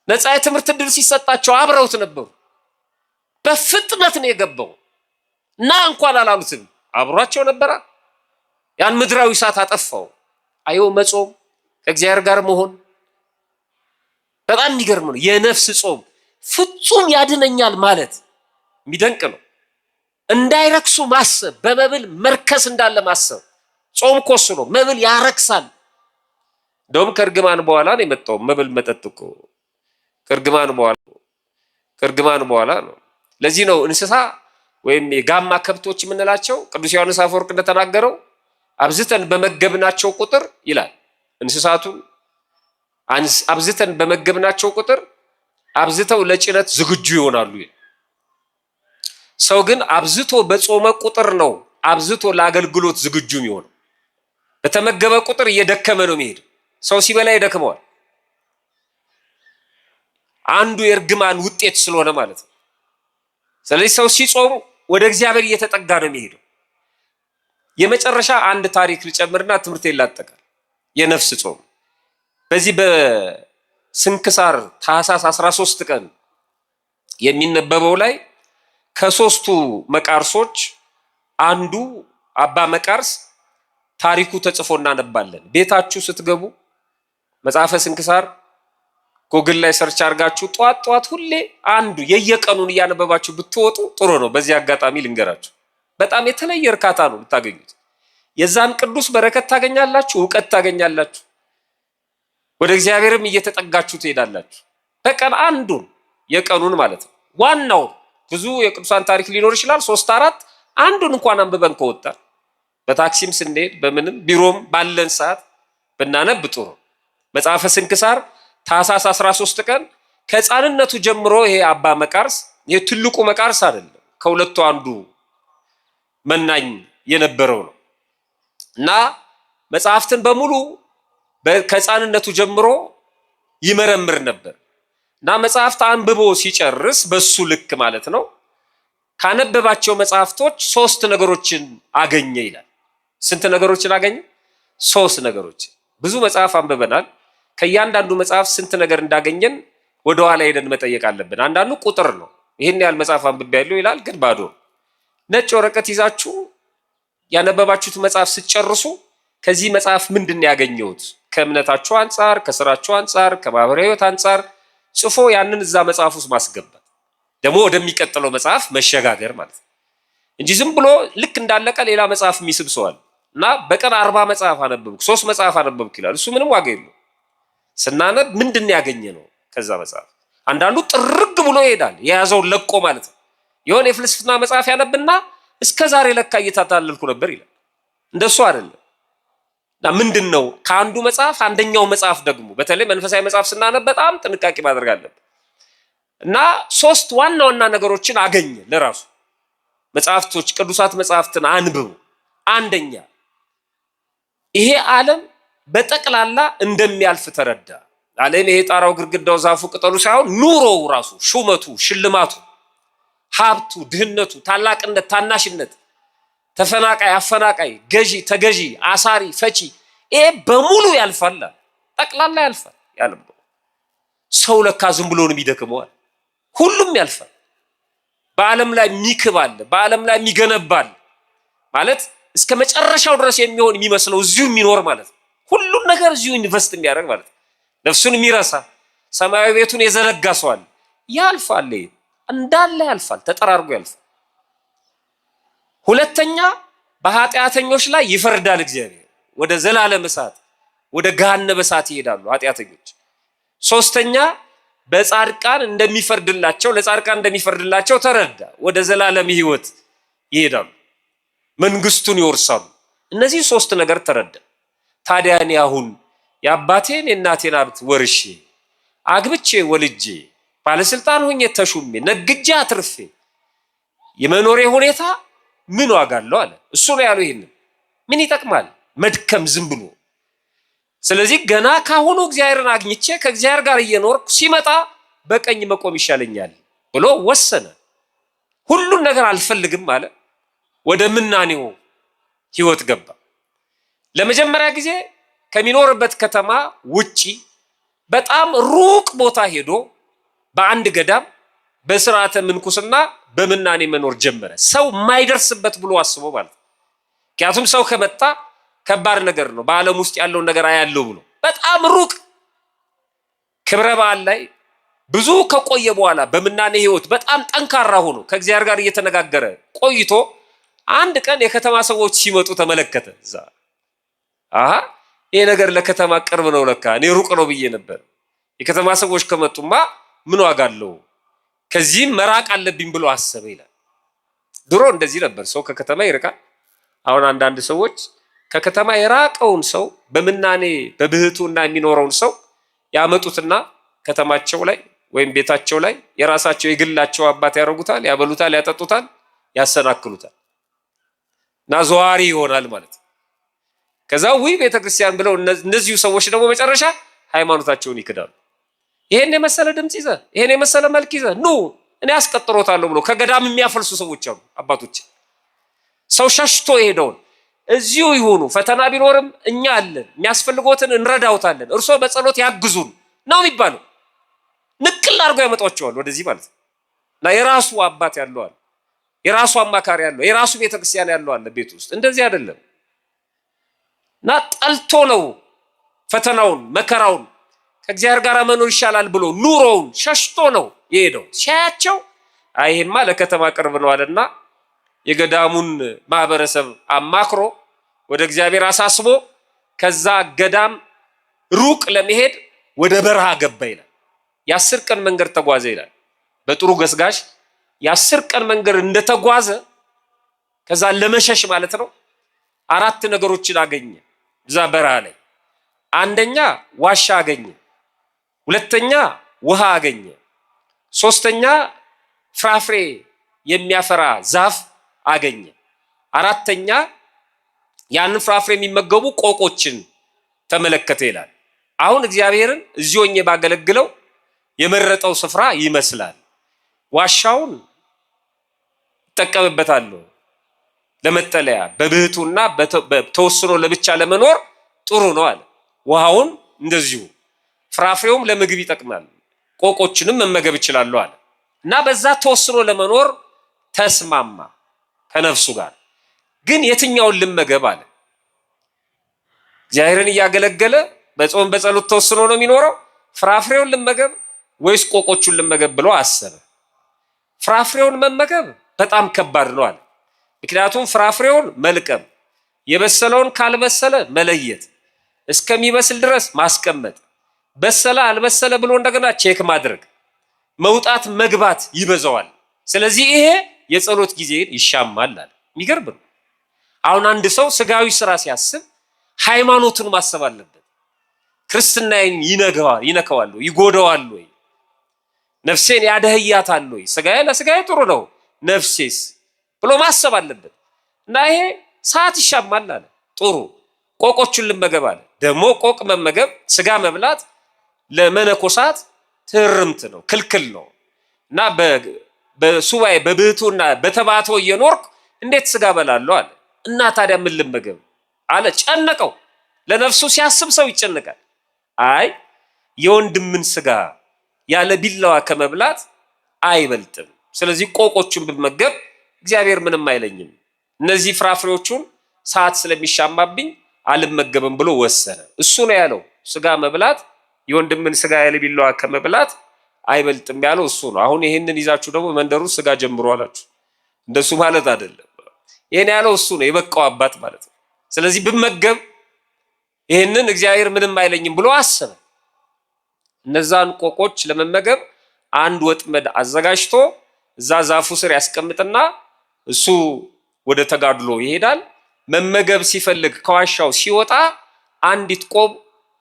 ነፃ የትምህርት ዕድል ሲሰጣቸው አብረውት ነበሩ። በፍጥነት ነው የገባው እና እንኳን አላሉትም። አብሯቸው ነበራ። ያን ምድራዊ እሳት አጠፋው። አየው መጾም፣ ከእግዚአብሔር ጋር መሆን በጣም የሚገርም ነው። የነፍስ ጾም ፍጹም ያድነኛል ማለት የሚደንቅ ነው። እንዳይረክሱ ማሰብ፣ በመብል መርከስ እንዳለ ማሰብ። ጾም እኮ እሱ ነው። መብል ያረክሳል። እንደውም ከእርግማን በኋላ ነው የመጣው መብል መጠጥ እኮ ከእርግማን በኋላ ነው። ለዚህ ነው እንስሳ ወይም የጋማ ከብቶች የምንላቸው ቅዱስ ዮሐንስ አፈወርቅ እንደተናገረው አብዝተን በመገብናቸው ቁጥር ይላል እንስሳቱን አብዝተን በመገብናቸው ቁጥር አብዝተው ለጭነት ዝግጁ ይሆናሉ። ሰው ግን አብዝቶ በጾመ ቁጥር ነው አብዝቶ ለአገልግሎት ዝግጁ የሚሆነው። በተመገበ ቁጥር እየደከመ ነው የሚሄድ። ሰው ሲበላ ይደክመዋል። አንዱ የእርግማን ውጤት ስለሆነ ማለት ነው። ስለዚህ ሰው ሲጾም ወደ እግዚአብሔር እየተጠጋ ነው የሚሄደው። የመጨረሻ አንድ ታሪክ ልጨምርና ትምህርት ይላጠቃል። የነፍስ ጾም በዚህ በስንክሳር ታኅሳስ 13 ቀን የሚነበበው ላይ ከ3ቱ መቃርሶች አንዱ አባ መቃርስ ታሪኩ ተጽፎ እናነባለን። ቤታችሁ ስትገቡ መጽሐፈ ስንክሳር ጎግል ላይ ሰርች አድርጋችሁ ጧት ጧት ሁሌ አንዱ የየቀኑን እያነበባችሁ ብትወጡ ጥሩ ነው። በዚህ አጋጣሚ ልንገራችሁ፣ በጣም የተለየ እርካታ ነው የምታገኙት። የዛን ቅዱስ በረከት ታገኛላችሁ፣ እውቀት ታገኛላችሁ፣ ወደ እግዚአብሔርም እየተጠጋችሁ ትሄዳላችሁ። በቀን አንዱን የቀኑን ማለት ነው። ዋናው ብዙ የቅዱሳን ታሪክ ሊኖር ይችላል፣ 3 4 አንዱን እንኳን አንብበን ከወጣ በታክሲም ስንሄድ በምንም ቢሮም ባለን ሰዓት ብናነብ ጥሩ። መጽሐፈ ስንክሳር ታኅሳስ 13 ቀን ከሕፃንነቱ ጀምሮ ይሄ አባ መቃርስ ይሄ ትልቁ መቃርስ አይደለም፣ ከሁለቱ አንዱ መናኝ የነበረው ነው እና መጽሐፍትን በሙሉ ከሕፃንነቱ ጀምሮ ይመረምር ነበር እና መጽሐፍት አንብቦ ሲጨርስ በሱ ልክ ማለት ነው ካነበባቸው መጽሐፍቶች 3 ነገሮችን አገኘ ይላል። ስንት ነገሮችን አገኘ? 3 ነገሮችን። ብዙ መጽሐፍ አንብበናል። ከእያንዳንዱ መጽሐፍ ስንት ነገር እንዳገኘን ወደኋላ ሄደን መጠየቅ አለብን። አንዳንዱ ቁጥር ነው፣ ይህን ያህል መጽሐፍ አንብቤያለሁ ይላል፣ ግን ባዶ ነው። ነጭ ወረቀት ይዛችሁ ያነበባችሁት መጽሐፍ ስትጨርሱ ከዚህ መጽሐፍ ምንድን ነው ያገኘሁት? ከእምነታችሁ አንጻር፣ ከስራችሁ አንጻር፣ ከማህበራዊ ሕይወት አንጻር ጽፎ ያንን እዛ መጽሐፍ ውስጥ ማስገባት ደግሞ ወደሚቀጥለው መጽሐፍ መሸጋገር ማለት ነው እንጂ ዝም ብሎ ልክ እንዳለቀ ሌላ መጽሐፍ የሚስብ ሰዋል እና በቀን 40 መጽሐፍ አነበብኩ 3 መጽሐፍ አነበብኩ ይላል። እሱ ምንም ዋጋ የለው። ስናነብ ምንድን ነው ያገኘ ነው ከዛ መጽሐፍ? አንዳንዱ ጥርግ ብሎ ይሄዳል የያዘውን ለቆ ማለት ነው። የሆነ የፍልስፍና መጽሐፍ ያነብና እስከ ዛሬ ለካ እየታታለልኩ ነበር ይላል። እንደሱ አይደለም። እና ምንድን ነው ከአንዱ መጽሐፍ አንደኛው መጽሐፍ ደግሞ በተለይ መንፈሳዊ መጽሐፍ ስናነብ በጣም ጥንቃቄ ማድረግ አለብን። እና 3 ዋና ዋና ነገሮችን አገኘ ለራሱ። መጽሐፍቶች ቅዱሳት መጽሐፍትን አንብቡ። አንደኛ ይሄ ዓለም በጠቅላላ እንደሚያልፍ ተረዳ። ዓለም ይሄ ጣራው፣ ግድግዳው፣ ዛፉ፣ ቅጠሉ ሳይሆን ኑሮው ራሱ፣ ሹመቱ፣ ሽልማቱ፣ ሀብቱ፣ ድህነቱ፣ ታላቅነት፣ ታናሽነት፣ ተፈናቃይ፣ አፈናቃይ፣ ገዢ፣ ተገዢ፣ አሳሪ፣ ፈቺ ይሄ በሙሉ ያልፋል። ጠቅላላ ያልፋል። ያለም ሰው ለካ ዝም ብሎ ነው የሚደክመዋል። ሁሉም ያልፋል። በዓለም ላይ የሚክብ አለ፣ በዓለም ላይ የሚገነባ አለ ማለት እስከ መጨረሻው ድረስ የሚሆን የሚመስለው እዚሁ የሚኖር ማለት ነው። ሁሉም ነገር እዚሁ ኢንቨስት የሚያደርግ ማለት ነው። ነፍሱን የሚረሳ ሰማያዊ ቤቱን የዘነጋ ሰው አለ። ያልፋል፣ እንዳለ ያልፋል፣ ተጠራርጎ ያልፋል። ሁለተኛ በኃጢአተኞች ላይ ይፈርዳል እግዚአብሔር። ወደ ዘላለም እሳት፣ ወደ ገሃነመ እሳት ይሄዳሉ ኃጢአተኞች። ሶስተኛ በጻድቃን እንደሚፈርድላቸው፣ ለጻድቃን እንደሚፈርድላቸው ተረዳ። ወደ ዘላለም ሕይወት ይሄዳሉ፣ መንግስቱን ይወርሳሉ። እነዚህ 3 ነገር ተረዳ። ታዲያ እኔ አሁን የአባቴን የእናቴን ሀብት ወርሼ አግብቼ ወልጄ ባለስልጣን ሆኜ ተሹሜ ነግጄ አትርፌ የመኖሬ ሁኔታ ምን ዋጋ አለው አለ። እሱ ነው ያለው። ይሄንን ምን ይጠቅማል መድከም ዝም ብሎ? ስለዚህ ገና ካሁኑ እግዚአብሔርን አግኝቼ ከእግዚአብሔር ጋር እየኖርኩ ሲመጣ በቀኝ መቆም ይሻለኛል ብሎ ወሰነ። ሁሉን ነገር አልፈልግም አለ። ወደ ምናኔው ህይወት ገባ። ለመጀመሪያ ጊዜ ከሚኖርበት ከተማ ውጪ በጣም ሩቅ ቦታ ሄዶ በአንድ ገዳም በስርዓተ ምንኩስና በምናኔ መኖር ጀመረ። ሰው የማይደርስበት ብሎ አስቦ ማለት ነው። ምክንያቱም ሰው ከመጣ ከባድ ነገር ነው፣ በዓለም ውስጥ ያለውን ነገር አያለው ብሎ በጣም ሩቅ ክብረ በዓል ላይ ብዙ ከቆየ በኋላ በምናኔ ህይወት በጣም ጠንካራ ሆኖ ከእግዚአብሔር ጋር እየተነጋገረ ቆይቶ አንድ ቀን የከተማ ሰዎች ሲመጡ ተመለከተ። እዛ ይሄ ነገር ለከተማ ቅርብ ነው ለካ፣ እኔ ሩቅ ነው ብዬ ነበር። የከተማ ሰዎች ከመጡማ ምን ዋጋ አለው፣ ከዚህም መራቅ አለብኝ ብሎ አሰበ ይላል። ድሮ እንደዚህ ነበር፣ ሰው ከከተማ ይርቃል። አሁን አንዳንድ ሰዎች ከከተማ የራቀውን ሰው በምናኔ በብህቱና የሚኖረውን ሰው ያመጡትና ከተማቸው ላይ ወይም ቤታቸው ላይ የራሳቸው የግላቸው አባት ያደርጉታል፣ ያበሉታል፣ ያጠጡታል፣ ያሰናክሉታል እና ዘዋሪ ይሆናል ማለት ነው። ከዛ ቤተክርስቲያን ብለው እነዚሁ ሰዎች ደግሞ መጨረሻ ሃይማኖታቸውን ይክዳሉ። ይሄን የመሰለ ድምጽ ይዘ ይሄን የመሰለ መልክ ይዘ ኑ እኔ አስቀጥሮታለሁ ብሎ ከገዳም የሚያፈልሱ ሰዎች አሉ። አባቶች ሰው ሸሽቶ የሄደውን እዚሁ ይሁኑ፣ ፈተና ቢኖርም እኛ አለን፣ የሚያስፈልጎትን እንረዳውታለን፣ እርሶ በጸሎት ያግዙን ነው የሚባለው። ንቅል አድርገው ያመጧቸዋል ወደዚህ ማለት ነው። እና የራሱ አባት ያለው አለ፣ የራሱ አማካሪ ያለው፣ የራሱ ቤተክርስቲያን ያለው አለ ቤት ውስጥ። እንደዚህ አይደለም። እና ጠልቶ ነው ፈተናውን መከራውን ከእግዚአብሔር ጋር መኖር ይሻላል ብሎ ኑሮውን ሸሽቶ ነው የሄደው። ሲያያቸው አይሄማ ለከተማ ቅርብ ነው አለና የገዳሙን ማህበረሰብ አማክሮ ወደ እግዚአብሔር አሳስቦ ከዛ ገዳም ሩቅ ለመሄድ ወደ በረሃ ገባ ይላል። የ10 ቀን መንገድ ተጓዘ ይላል። በጥሩ ገስጋሽ የ10 ቀን መንገድ እንደተጓዘ ከዛ ለመሸሽ ማለት ነው አራት ነገሮችን አገኘ እዛ በረሃ ላይ። አንደኛ ዋሻ አገኘ፣ ሁለተኛ ውሃ አገኘ፣ ሶስተኛ ፍራፍሬ የሚያፈራ ዛፍ አገኘ፣ አራተኛ ያንን ፍራፍሬ የሚመገቡ ቆቆችን ተመለከተ ይላል። አሁን እግዚአብሔርን እዚህ ሆኜ ባገለግለው የመረጠው ስፍራ ይመስላል። ዋሻውን እጠቀምበታለሁ ለመጠለያ፣ በብህቱና ተወስኖ ለብቻ ለመኖር ጥሩ ነው አለ። ውሃውን እንደዚሁ፣ ፍራፍሬውም ለምግብ ይጠቅማል፣ ቆቆችንም መመገብ እችላለሁ አለ እና በዛ ተወስኖ ለመኖር ተስማማ ከነፍሱ ጋር። ግን የትኛውን ልመገብ አለ። እግዚአብሔርን እያገለገለ በጾም በጸሎት ተወስኖ ነው የሚኖረው። ፍራፍሬውን ልመገብ ወይስ ቆቆቹን ልመገብ ብሎ አሰበ። ፍራፍሬውን መመገብ በጣም ከባድ ነው አለ። ምክንያቱም ፍራፍሬውን መልቀም፣ የበሰለውን ካልበሰለ መለየት፣ እስከሚበስል ድረስ ማስቀመጥ፣ በሰለ አልበሰለ ብሎ እንደገና ቼክ ማድረግ፣ መውጣት መግባት ይበዛዋል። ስለዚህ ይሄ የጸሎት ጊዜን ይሻማል አለ። የሚገርም ነው። አሁን አንድ ሰው ስጋዊ ስራ ሲያስብ ሃይማኖቱን ማሰብ አለበት። ክርስትናዬን ይነካዋል፣ ይጎዳዋል ወይ? ነፍሴን ያደህያታል ወይ? ስጋዬ ለስጋዬ ጥሩ ነው፣ ነፍሴስ ብሎ ማሰብ አለበት። እና ይሄ ሰዓት ይሻማል አለ። ጥሩ ቆቆቹን ልመገብ አለ። ደግሞ ቆቅ መመገብ፣ ስጋ መብላት ለመነኮሳት ትርምት ነው፣ ክልክል ነው። እና በሱባኤ በብህቱና በተባቶ እየኖርኩ እንዴት ስጋ በላለሁ አለ። እና ታዲያ ምን ልመገብ አለ። ጨነቀው። ለነፍሱ ሲያስብ ሰው ይጨነቃል። አይ የወንድምን ስጋ ያለ ቢላዋ ከመብላት አይበልጥም። ስለዚህ ቆቆቹን ብመገብ እግዚአብሔር ምንም አይለኝም፣ እነዚህ ፍራፍሬዎቹን ሰዓት ስለሚሻማብኝ አልመገብም ብሎ ወሰነ። እሱ ነው ያለው። ስጋ መብላት የወንድምን ስጋ ያለ ቢላዋ ከመብላት አይበልጥም ያለው እሱ ነው። አሁን ይሄንን ይዛችሁ ደግሞ መንደሩ ስጋ ጀምሮ አላችሁ። እንደሱ ማለት አይደለም። ይሄን ያለው እሱ ነው፣ የበቃው አባት ማለት ነው። ስለዚህ ብመገብ ይሄንን እግዚአብሔር ምንም አይለኝም ብሎ አሰበ። እነዛን ቆቆች ለመመገብ አንድ ወጥመድ አዘጋጅቶ እዛ ዛፉ ስር ያስቀምጥና እሱ ወደ ተጋድሎ ይሄዳል። መመገብ ሲፈልግ ከዋሻው ሲወጣ አንዲት ቆብ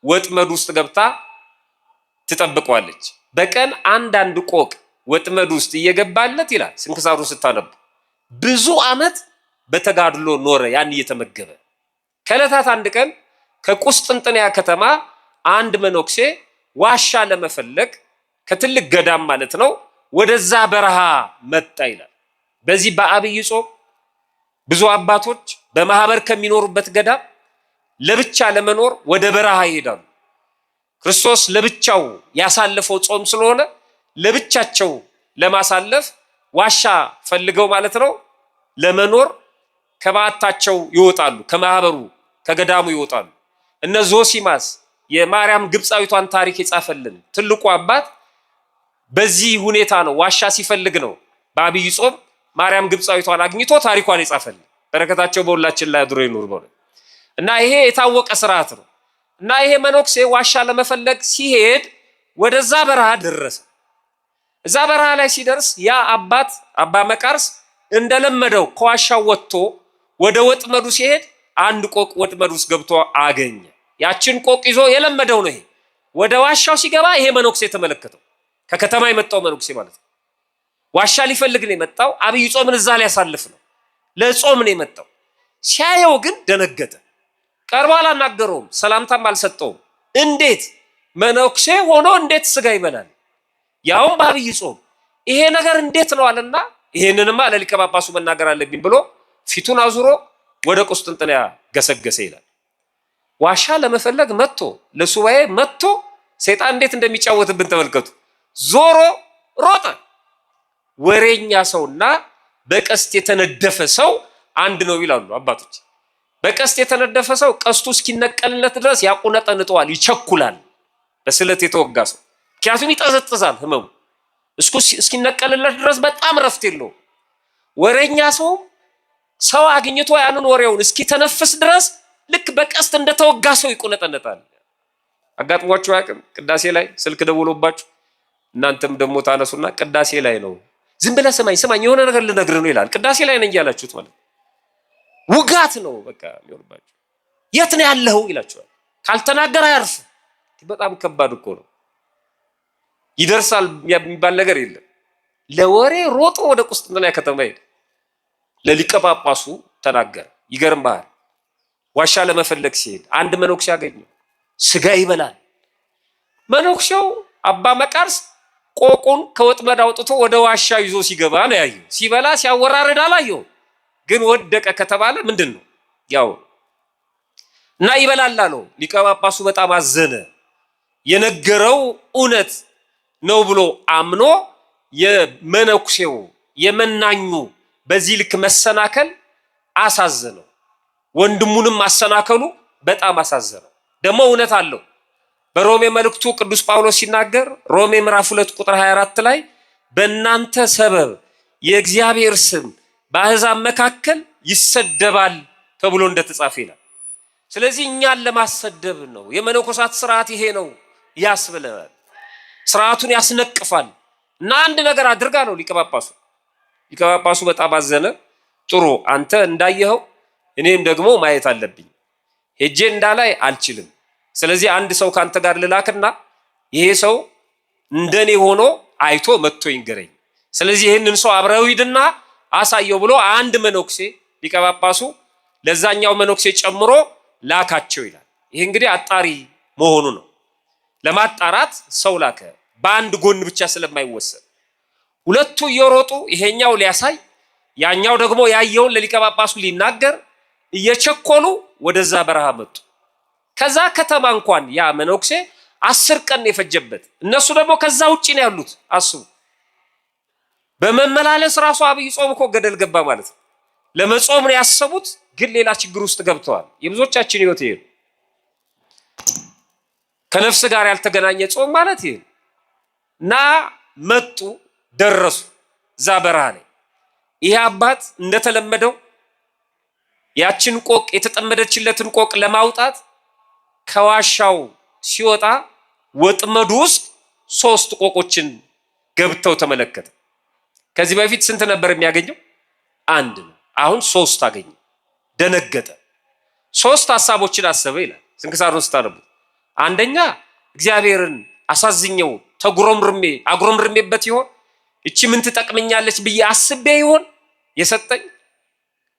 ወጥመድ ውስጥ ገብታ ትጠብቀዋለች። በቀን አንዳንድ ቆቅ ወጥመድ ውስጥ እየገባለት ይላል ስንክሳሩ ስታነቡ ብዙ ዓመት በተጋድሎ ኖረ ያን እየተመገበ። ከዕለታት አንድ ቀን ከቁስጥንጥንያ ከተማ አንድ መነኩሴ ዋሻ ለመፈለግ ከትልቅ ገዳም ማለት ነው ወደዛ በረሃ መጣ ይላል። በዚህ በአብይ ጾም ብዙ አባቶች በማህበር ከሚኖሩበት ገዳም ለብቻ ለመኖር ወደ በረሃ ይሄዳሉ። ክርስቶስ ለብቻው ያሳለፈው ጾም ስለሆነ ለብቻቸው ለማሳለፍ ዋሻ ፈልገው ማለት ነው ለመኖር ከበዓታቸው ይወጣሉ፣ ከማህበሩ ከገዳሙ ይወጣሉ። እነ ዞሲማስ የማርያም ግብፃዊቷን ታሪክ የጻፈልን ትልቁ አባት በዚህ ሁኔታ ነው ዋሻ ሲፈልግ ነው በአብይ ጾም ማርያም ግብፃዊቷን አግኝቶ ታሪኳን የጻፈልን። በረከታቸው በሁላችን ላይ አድሮ ይኑር በሉ። እና ይሄ የታወቀ ስርዓት ነው። እና ይሄ መነኩሴ ዋሻ ለመፈለግ ሲሄድ ወደዛ በረሃ ደረሰ። እዛ በረሃ ላይ ሲደርስ ያ አባት አባ መቃርስ እንደለመደው ከዋሻው ወጥቶ ወደ ወጥመዱ ሲሄድ አንድ ቆቅ ወጥመድ ውስጥ ገብቶ አገኘ። ያችን ቆቅ ይዞ የለመደው ነው። ይሄ ወደ ዋሻው ሲገባ ይሄ መነኩሴ ተመለከተው። ከከተማ የመጣው መነኩሴ ማለት ነው። ዋሻ ሊፈልግ ነው የመጣው። አብይ ጾምን እዛ ላይ ያሳልፍ ነው፣ ለጾም ነው የመጣው። ሲያየው ግን ደነገጠ። ቀርቦ አላናገረውም፣ ሰላምታም አልሰጠውም። እንዴት መነኩሴ ሆኖ እንዴት ስጋ ይበላል? ያውም በአብይ ጾም ይሄ ነገር እንዴት ነው አለና ይሄንንማ ለሊቀ ጳጳሱ መናገር አለብኝ ብሎ ፊቱን አዙሮ ወደ ቁስጥንጥንያ ገሰገሰ ይላል። ዋሻ ለመፈለግ መጥቶ ለሱባኤ መጥቶ ሰይጣን እንዴት እንደሚጫወትብን ተመልከቱ። ዞሮ ሮጠ። ወሬኛ ሰውና በቀስት የተነደፈ ሰው አንድ ነው ይላሉ አባቶች። በቀስት የተነደፈ ሰው ቀስቱ እስኪነቀልለት ድረስ ያቁነጠንጠዋል፣ ይቸኩላል። በስለት የተወጋ ሰው ምክንያቱም ይጠዘጥዛል ህመሙ። እስኪነቀልለት ድረስ በጣም ረፍት የለውም። ወሬኛ ሰው አግኝቶ ያንን ወሬውን እስኪተነፍስ ድረስ ልክ በቀስት እንደተወጋ ሰው ይቁነጠነጣል። አጋጥሟችሁ አያውቅም? ቅዳሴ ላይ ስልክ ደውሎባችሁ እናንተም ደግሞ ታነሱና ቅዳሴ ላይ ነው ዝም ብለህ ስማኝ የሆነ ነገር ልነግርህ ነው ይላል። ቅዳሴ ላይ ነኝ ያላችሁት ማለት ውጋት ነው በቃ የሚሆንባቸው። የት ነው ያለው ይላቸዋል። ካልተናገረ አያርፍ። በጣም ከባድ እኮ ነው። ይደርሳል የሚባል ነገር የለም። ለወሬ ሮጦ ወደ ቁስጥንጥንያ ከተማ ሄደ። ለሊቀ ጳጳሱ ተናገረ። ይገርምሃል፣ ዋሻ ለመፈለግ ሲሄድ አንድ መነኩሴ ያገኘው። ስጋ ይበላል። መነኩሴው አባ መቃርስ ቆቁን ከወጥመድ አውጥቶ ወደ ዋሻ ይዞ ሲገባ ነው ያየው። ሲበላ ሲያወራርድ አላየው። ግን ወደቀ ከተባለ ምንድን ነው ያው እና ይበላል አለው። ሊቀ ጳጳሱ በጣም አዘነ። የነገረው እውነት ነው ብሎ አምኖ የመነኩሴው የመናኙ በዚህ ልክ መሰናከል አሳዘነው። ወንድሙንም ማሰናከሉ በጣም አሳዘነው። ደግሞ እውነት አለው። በሮሜ መልእክቱ ቅዱስ ጳውሎስ ሲናገር ሮሜ ምዕራፍ 2 ቁጥር 24 ላይ በእናንተ ሰበብ የእግዚአብሔር ስም በአሕዛብ መካከል ይሰደባል ተብሎ እንደተጻፈ ይላል። ስለዚህ እኛን ለማሰደብ ነው። የመነኮሳት ስርዓት ይሄ ነው ያስብለናል። ስርዓቱን ያስነቅፋል። እና አንድ ነገር አድርጋ ነው ሊቀ ጳጳሱ በጣም አዘነ። ጥሩ አንተ እንዳየኸው እኔም ደግሞ ማየት አለብኝ። ሄጄ እንዳላይ አልችልም። ስለዚህ አንድ ሰው ካንተ ጋር ልላክና ይሄ ሰው እንደኔ ሆኖ አይቶ መጥቶ ይንገረኝ። ስለዚህ ይህንን ሰው አብረው ሂድና አሳየው ብሎ አንድ መነኩሴ ሊቀ ጳጳሱ ለዛኛው መነኩሴ ጨምሮ ላካቸው ይላል። ይሄ እንግዲህ አጣሪ መሆኑ ነው። ለማጣራት ሰው ላከ። በአንድ ጎን ብቻ ስለማይወሰን ሁለቱ እየሮጡ ይሄኛው ሊያሳይ ያኛው ደግሞ ያየውን ለሊቀ ጳጳሱ ሊናገር እየቸኮሉ ወደዛ በረሃ መጡ። ከዛ ከተማ እንኳን ያ መነኩሴ 10 ቀን የፈጀበት፣ እነሱ ደግሞ ከዛ ውጪ ነው ያሉት። አስቡ። በመመላለስ ራሱ አብይ ጾም እኮ ገደል ገባ ማለት ነው። ለመጾም ነው ያሰቡት፣ ግን ሌላ ችግር ውስጥ ገብተዋል። የብዙዎቻችን ህይወት ይሄ ነው። ከነፍስ ጋር ያልተገናኘ ጾም ማለት ይሄ እና መጡ፣ ደረሱ እዛ በረሃ ላይ። ይሄ አባት እንደተለመደው ያችን ቆቅ የተጠመደችለትን ቆቅ ለማውጣት ከዋሻው ሲወጣ ወጥመዱ ውስጥ 3 ቆቆችን ገብተው ተመለከተ። ከዚህ በፊት ስንት ነበር የሚያገኘው? 1 ነው። አሁን 3 አገኘ። ደነገጠ። 3 ሐሳቦችን አሰበ ይላል ስንክሳሩን ስታነቡ። አንደኛ እግዚአብሔርን አሳዝኘው አጉረምርሜበት ይሆን? እቺ ምን ትጠቅመኛለች ብዬ አስቤ ይሆን የሰጠኝ?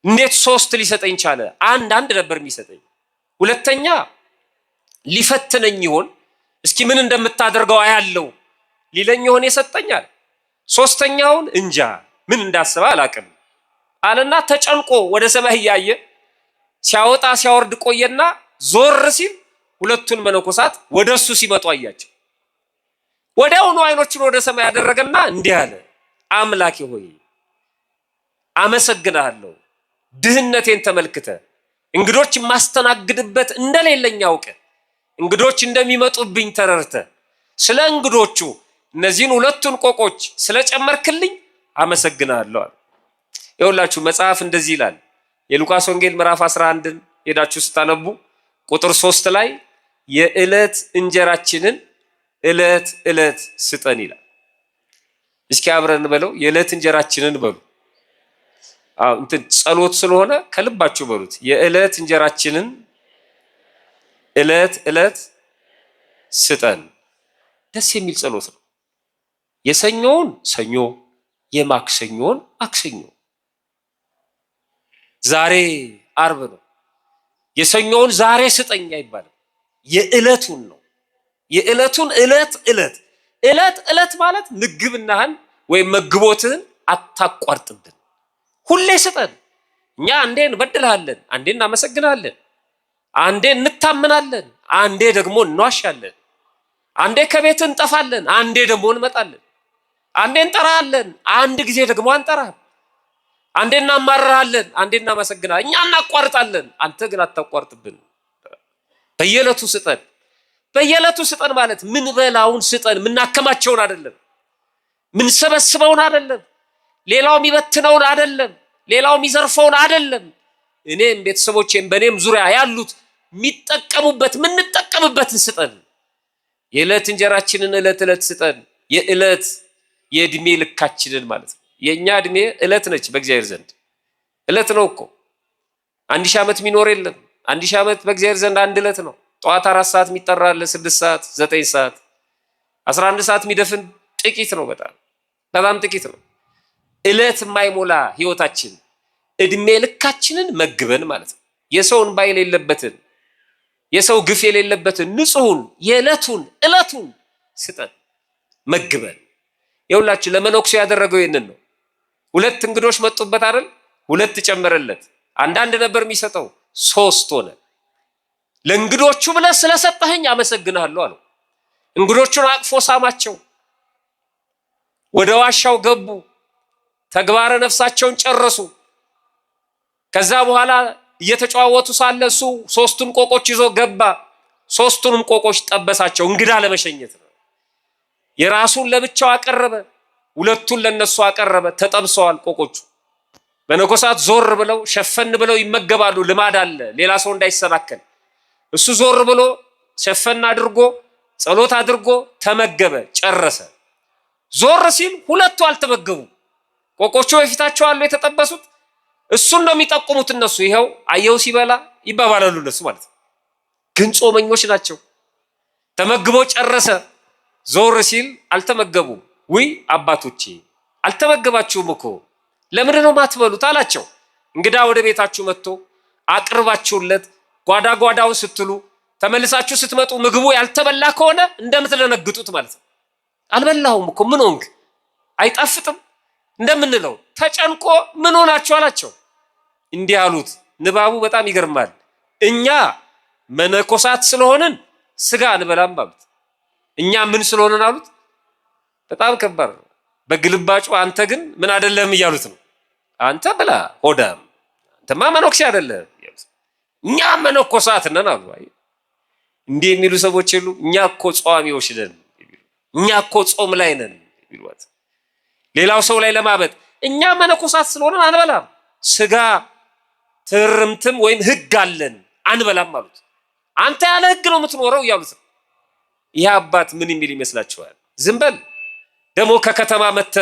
እንዴት 3 ሊሰጠኝ ቻለ? አንድ ነበር የሚሰጠኝ። ሁለተኛ ሊፈትነኝ ይሆን? እስኪ ምን እንደምታደርገው አያለው ሊለኝ ይሆን የሰጠኛል? ሶስተኛውን እንጃ ምን እንዳሰበ አላቅም አለና ተጨንቆ ወደ ሰማይ እያየ ሲያወጣ ሲያወርድ ቆየና ዞር ሲል 2ቱን መነኮሳት ወደሱ ሲመጡ አያቸው። ወዲያውኑ አይኖቹን ወደ ሰማይ ያደረገና እንዲህ አለ፣ አምላኬ ሆይ አመሰግናለሁ። ድህነቴን ተመልክተ እንግዶች የማስተናግድበት እንደሌለኝ አውቀ እንግዶች እንደሚመጡብኝ ተረርተ ስለ እንግዶቹ እነዚህን 2ቱን ቆቆች ስለጨመርክልኝ አመሰግናለሁ አለ። ይኸውላችሁ መጽሐፍ እንደዚህ ይላል። የሉቃስ ወንጌል ምዕራፍ 11ን ሄዳችሁ ስታነቡ ቁጥር 3 ላይ የዕለት እንጀራችንን ዕለት ዕለት ስጠን ይላል። እስኪ አብረን በለው፣ የዕለት እንጀራችንን በሉ። እንትን ጸሎት ስለሆነ ከልባችሁ በሉት። የዕለት እንጀራችንን ዕለት ዕለት ስጠን። ደስ የሚል ጸሎት ነው። የሰኞውን ሰኞ፣ የማክሰኞውን ማክሰኞ። ዛሬ አርብ ነው። የሰኞውን ዛሬ ስጠኝ አይባልም። የዕለቱን ነው። የዕለቱን ዕለት ዕለት ማለት ምግብናህን ወይም መግቦትህን አታቋርጥብን። ሁሌ ስጠን። እኛ አንዴ እንበድልሃለን፣ አንዴ እናመሰግናለን፣ አንዴ እንታምናለን፣ አንዴ ደግሞ እንዋሻለን፣ አንዴ ከቤት እንጠፋለን፣ አንዴ ደግሞ እንመጣለን፣ አንዴ እንጠራሃለን፣ አንድ ጊዜ ደግሞ አንጠራህም፣ አንዴ እናማርሃለን፣ አንዴ እናመሰግናለን። እኛ እናቋርጣለን፣ አንተ ግን አታቋርጥብን። በየዕለቱ ስጠን። በየዕለቱ ስጠን ማለት ምን በላውን ስጠን። ምናከማቸውን አይደለም፣ ምን ሰበስበውን አይደለም፣ ሌላው የሚበትነውን አይደለም፣ ሌላው የሚዘርፈውን አይደለም። እኔም ቤተሰቦቼም በእኔም ዙሪያ ያሉት የሚጠቀሙበት ምንጠቀምበትን ስጠን። የዕለት እንጀራችንን ዕለት ዕለት ስጠን። የዕለት የእድሜ ልካችንን ማለት ነው። የእኛ እድሜ ዕለት ነች በእግዚአብሔር ዘንድ ዕለት ነው እኮ። 1000 ዓመት የሚኖር የለም። 1000 ዓመት በእግዚአብሔር ዘንድ አንድ ዕለት ነው። ጠዋት 4 ሰዓት የሚጠራለ፣ 6 ሰዓት፣ 9 ሰዓት፣ 11 ሰዓት የሚደፍን ጥቂት ነው። በጣም ጥቂት ነው። ዕለት የማይሞላ ህይወታችን እድሜ ልካችንን መግበን ማለት ነው። የሰው እንባ የሌለበትን የሰው ግፍ የሌለበትን ንጹሑን ዕለቱን ስጠን መግበን። ይኸውላችሁ ለመነኩሴ ያደረገው ይህንን ነው። 2 እንግዶች መጡበት አይደል? 2 ጨመረለት። አንዳንድ ነበር የሚሰጠው፣ 3 ሆነ። ለእንግዶቹ ብለህ ስለሰጠኸኝ አመሰግናለሁ አለው። እንግዶቹን አቅፎ ሳማቸው። ወደ ዋሻው ገቡ። ተግባረ ነፍሳቸውን ጨረሱ። ከዛ በኋላ እየተጨዋወቱ ሳለ እሱ 3ቱን ቆቆች ይዞ ገባ። 3ቱንም ቆቆች ጠበሳቸው። እንግዳ ለመሸኘት ነው። የራሱን ለብቻው አቀረበ፣ 2ቱን ለነሱ አቀረበ። ተጠብሰዋል ቆቆቹ። መነኮሳት ዞር ብለው ሸፈን ብለው ይመገባሉ። ልማድ አለ፣ ሌላ ሰው እንዳይሰናከል። እሱ ዞር ብሎ ሸፈን አድርጎ ጸሎት አድርጎ ተመገበ፣ ጨረሰ። ዞር ሲል 2ቱ አልተመገቡ። ቆቆቹ በፊታቸው አሉ የተጠበሱት። እሱን ነው የሚጠቁሙት እነሱ። ይኸው አየው ሲበላ ይባባላሉ እነሱ ማለት ነው። ግን ጾመኞች ናቸው። ተመግቦ ጨረሰ። ዞር ሲል አልተመገቡም። ውይ አባቶቼ አልተመገባችሁም እኮ ለምንድን ነው ማትበሉት አላቸው። እንግዳ ወደ ቤታችሁ መጥቶ አቅርባችሁለት ጓዳ ጓዳውን ስትሉ ተመልሳችሁ ስትመጡ ምግቡ ያልተበላ ከሆነ እንደምትደነግጡት ማለት ነው። አልበላሁም እኮ ምን ሆንክ አይጣፍጥም እንደምንለው ተጨንቆ ምን ሆናችሁ አላቸው። እንዲህ አሉት። ንባቡ በጣም ይገርማል። እኛ መነኮሳት ስለሆንን ስጋ አንበላም አሉት። እኛ ምን ስለሆንን አሉት። በጣም ከባድ ነው። በግልባጩ አንተ ግን ምን አይደለም እያሉት ነው። አንተ ብላ ሆዳም፣ አንተማ መነኩሴ አይደለም። እኛ መነኮሳት ነን አሉ። እንዲህ የሚሉ ሰዎች የሉ። እኛ እኮ ጿሚዎች ነን፣ እኛ እኮ ጾም ላይ ነን ይሉት። ሌላው ሰው ላይ ለማበጥ እኛ መነኮሳት ስለሆነን አንበላም፣ ስጋ ትርምትም ወይም ህግ አለን አንበላም አሉት። አንተ ያለ ህግ ነው የምትኖረው እያሉት ነው። ይህ አባት ምን የሚል ይመስላችኋል? ዝም በል ደግሞ ከከተማ መተ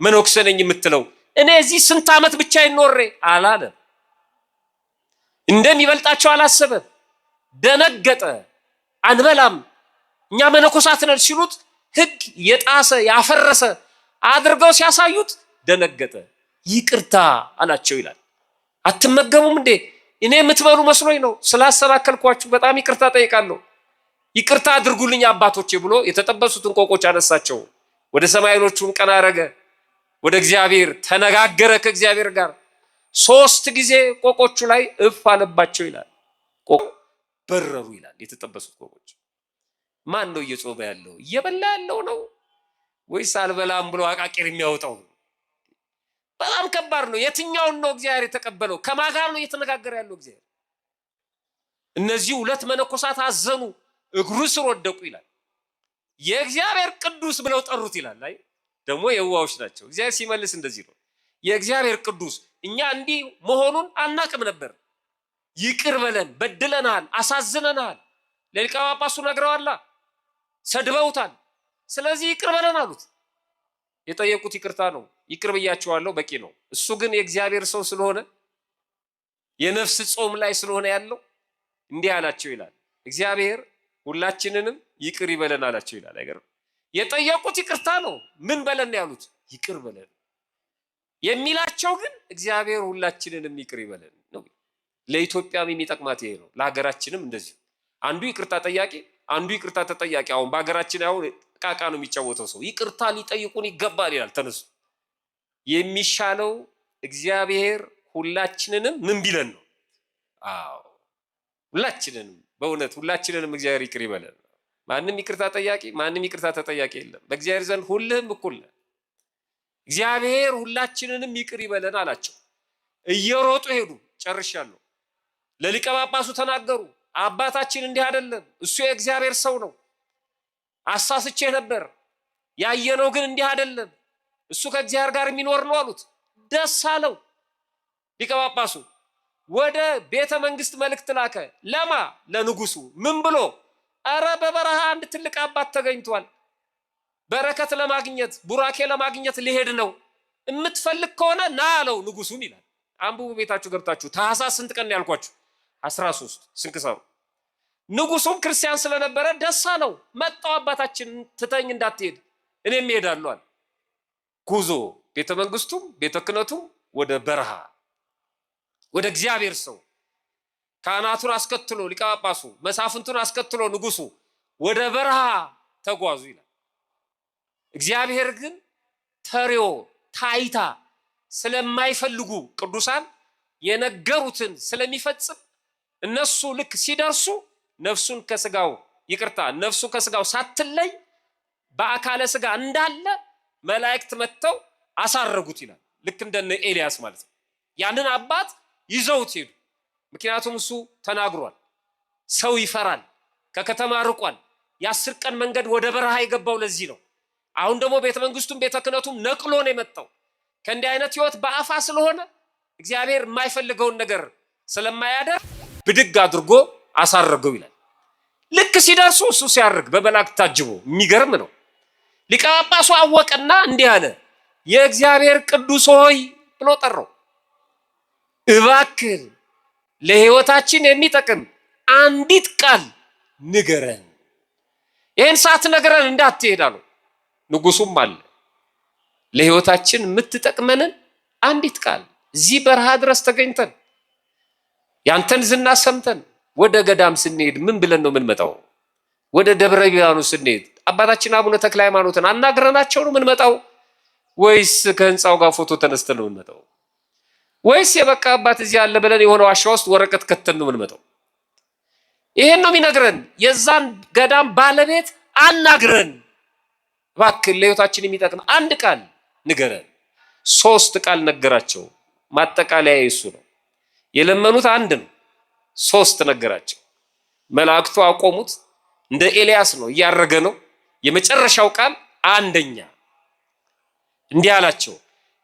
መነኩሴ ነኝ የምትለው እኔ እዚህ ስንት ዓመት ብቻ ይኖሬ አላለም። እንደሚበልጣቸው አላሰበም። ደነገጠ። አንበላም እኛ መነኮሳት ነን ሲሉት ህግ የጣሰ ያፈረሰ አድርገው ሲያሳዩት ደነገጠ። ይቅርታ አላቸው ይላል። አትመገቡም እንዴ? እኔ የምትበሉ መስሎኝ ነው፣ ስላሰናከልኳችሁ በጣም ይቅርታ ጠይቃለሁ። ይቅርታ አድርጉልኝ አባቶቼ ብሎ የተጠበሱትን ቆቆች አነሳቸው። ወደ ሰማያዊዎቹም ቀና አረገ፣ ወደ እግዚአብሔር ተነጋገረ ከእግዚአብሔር ጋር። 3 ጊዜ ቆቆቹ ላይ እፍ አለባቸው ይላል። በረሩ ይላል። የተጠበሱት ቆቆች። ማን ነው እየጾመ ያለው? እየበላ ያለው ነው ወይስ አልበላም ብሎ አቃቂር የሚያወጣው? በጣም ከባድ ነው። የትኛውን ነው እግዚአብሔር የተቀበለው? ከማን ጋር ነው እየተነጋገረ ያለው እግዚአብሔር? እነዚህ 2 መነኮሳት አዘኑ፣ እግሩ ስር ወደቁ ይላል። የእግዚአብሔር ቅዱስ ብለው ጠሩት ይላል። አይ ደግሞ የዋዎች ናቸው። እግዚአብሔር ሲመልስ እንደዚህ ነው። የእግዚአብሔር ቅዱስ እኛ እንዲህ መሆኑን አናቅም ነበር። ይቅር በለን፣ በድለናል፣ አሳዝነናል። ለሊቀ ጳጳሱ ነግረዋላ፣ ሰድበውታል። ስለዚህ ይቅር በለን አሉት። የጠየቁት ይቅርታ ነው። ይቅር ብያቸዋለሁ በቂ ነው። እሱ ግን የእግዚአብሔር ሰው ስለሆነ የነፍስ ጾም ላይ ስለሆነ ያለው እንዲህ አላቸው ይላል። እግዚአብሔር ሁላችንንም ይቅር ይበለን አላቸው ይላል። አይገርም? የጠየቁት ይቅርታ ነው። ምን በለን ያሉት? ይቅር በለን የሚላቸው ግን እግዚአብሔር ሁላችንንም ይቅር ይበለን ነው። ለኢትዮጵያም የሚጠቅማት ይሄ ነው። ለሀገራችንም እንደዚህ አንዱ ይቅርታ ጠያቂ፣ አንዱ ይቅርታ ተጠያቂ። አሁን በሀገራችን አሁን ቃቃ ነው የሚጫወተው ሰው። ይቅርታ ሊጠይቁን ይገባል ይላል። ተነሱ። የሚሻለው እግዚአብሔር ሁላችንንም ምን ቢለን ነው? አዎ ሁላችንንም፣ በእውነት ሁላችንንም እግዚአብሔር ይቅር ይበለን። ማንም ይቅርታ ጠያቂ፣ ማንም ይቅርታ ተጠያቂ የለም። በእግዚአብሔር ዘንድ ሁልህም እኩል ነህ። እግዚአብሔር ሁላችንንም ይቅር ይበለን አላቸው። እየሮጡ ሄዱ። ጨርሻለሁ። ለሊቀ ጳጳሱ ተናገሩ። አባታችን እንዲህ አይደለም፣ እሱ የእግዚአብሔር ሰው ነው። አሳስቼ ነበር፣ ያየነው ግን እንዲህ አይደለም፣ እሱ ከእግዚአብሔር ጋር የሚኖር ነው አሉት። ደስ አለው ሊቀ ጳጳሱ። ወደ ቤተ መንግስት መልእክት ላከ። ለማ? ለንጉሱ። ምን ብሎ? አረ በበረሃ አንድ ትልቅ አባት ተገኝቷል፣ በረከት ለማግኘት ቡራኬ ለማግኘት ሊሄድ ነው፣ የምትፈልግ ከሆነ ና አለው ንጉሱን ይላል። አንብቡ ቤታችሁ ገብታችሁ። ታኅሳስ ስንት ቀን ያልኳችሁ? 13 ስንክሳሩ። ንጉሱም ክርስቲያን ስለነበረ ደስ አለው። መጣው አባታችን ትተኝ እንዳትሄድ እኔም እሄዳለሁ አለ። ጉዞ ቤተ መንግስቱም ቤተ ክህነቱም ወደ በረሃ ወደ እግዚአብሔር ሰው ካህናቱን አስከትሎ ሊቀ ጳጳሱ መሳፍንቱን አስከትሎ ንጉሱ ወደ በረሃ ተጓዙ ይላል። እግዚአብሔር ግን ተሪዮ ታይታ ስለማይፈልጉ ቅዱሳን የነገሩትን ስለሚፈጽም እነሱ ልክ ሲደርሱ ነፍሱን ከስጋው ይቅርታ ነፍሱ ከስጋው ሳትለይ በአካለ ስጋ እንዳለ መላእክት መጥተው አሳረጉት ይላል። ልክ እንደነ ኤልያስ ማለት ነው። ያንን አባት ይዘውት ሄዱ። ምክንያቱም እሱ ተናግሯል። ሰው ይፈራል፣ ከከተማ ርቋል። የ10 ቀን መንገድ ወደ በረሃ የገባው ለዚህ ነው። አሁን ደግሞ ቤተ መንግስቱም ቤተ ክህነቱም ነቅሎ ነው የመጣው። ከእንዲህ አይነት ህይወት በአፋ ስለሆነ እግዚአብሔር የማይፈልገውን ነገር ስለማያደርግ ብድግ አድርጎ አሳረገው ይላል። ልክ ሲደርሱ እሱ ሲያርግ በመላእክት ታጅቦ የሚገርም ነው። ሊቀ ጳጳሱ አወቀና እንዲህ አለ፣ የእግዚአብሔር ቅዱስ ሆይ ብሎ ጠራው። እባክህ ለህይወታችን የሚጠቅም አንዲት ቃል ንገረን፣ ይህን ሳትነግረን እንዳትሄድ አለው። ንጉሱም አለ ለህይወታችን የምትጠቅመንን አንዲት ቃል እዚህ በረሃ ድረስ ተገኝተን ያንተን ዝና ሰምተን ወደ ገዳም ስንሄድ ምን ብለን ነው የምንመጣው? ወደ ደብረ ሊባኖስ ስንሄድ አባታችን አቡነ ተክለ ሃይማኖትን አናግረናቸው ነው የምንመጣው? ወይስ ከህንፃው ጋር ፎቶ ተነስተን ነው የምንመጣው? ወይስ የበቃ አባት እዚህ አለ ብለን የሆነ ዋሻ ውስጥ ወረቀት ከተን ነው የምንመጣው? ይሄን ነው የሚነግረን። የዛን ገዳም ባለቤት አናግረን እባክህ ለህይወታችን የሚጠቅም አንድ ቃል ንገረን። 3 ቃል ነገራቸው። ማጠቃለያ እሱ ነው። የለመኑት አንድ ነው፣ 3 ነገራቸው። መላእክቱ አቆሙት። እንደ ኤልያስ ነው፣ እያረገ ነው። የመጨረሻው ቃል አንደኛ እንዲህ አላቸው፣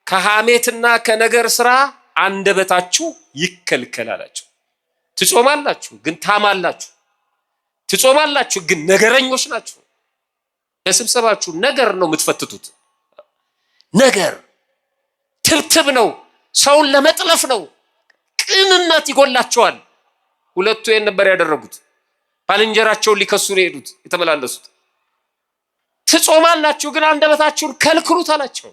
ከሐሜትና ከነገር ስራ አንደበታችሁ ይከልከል አላቸው። ትጾማላችሁ ግን ታማላችሁ፣ ትጾማላችሁ ግን ነገረኞች ናችሁ። በስብሰባችሁ ነገር ነው የምትፈትቱት። ነገር ትብትብ ነው፣ ሰውን ለመጥለፍ ነው። ቅንነት ይጎላቸዋል። ሁለቱ ይህን ነበር ያደረጉት። ባልንጀራቸውን ሊከሱ ነው የሄዱት የተመላለሱት። ትጾማላችሁ ግን አንደበታችሁን ከልክሉት አላቸው።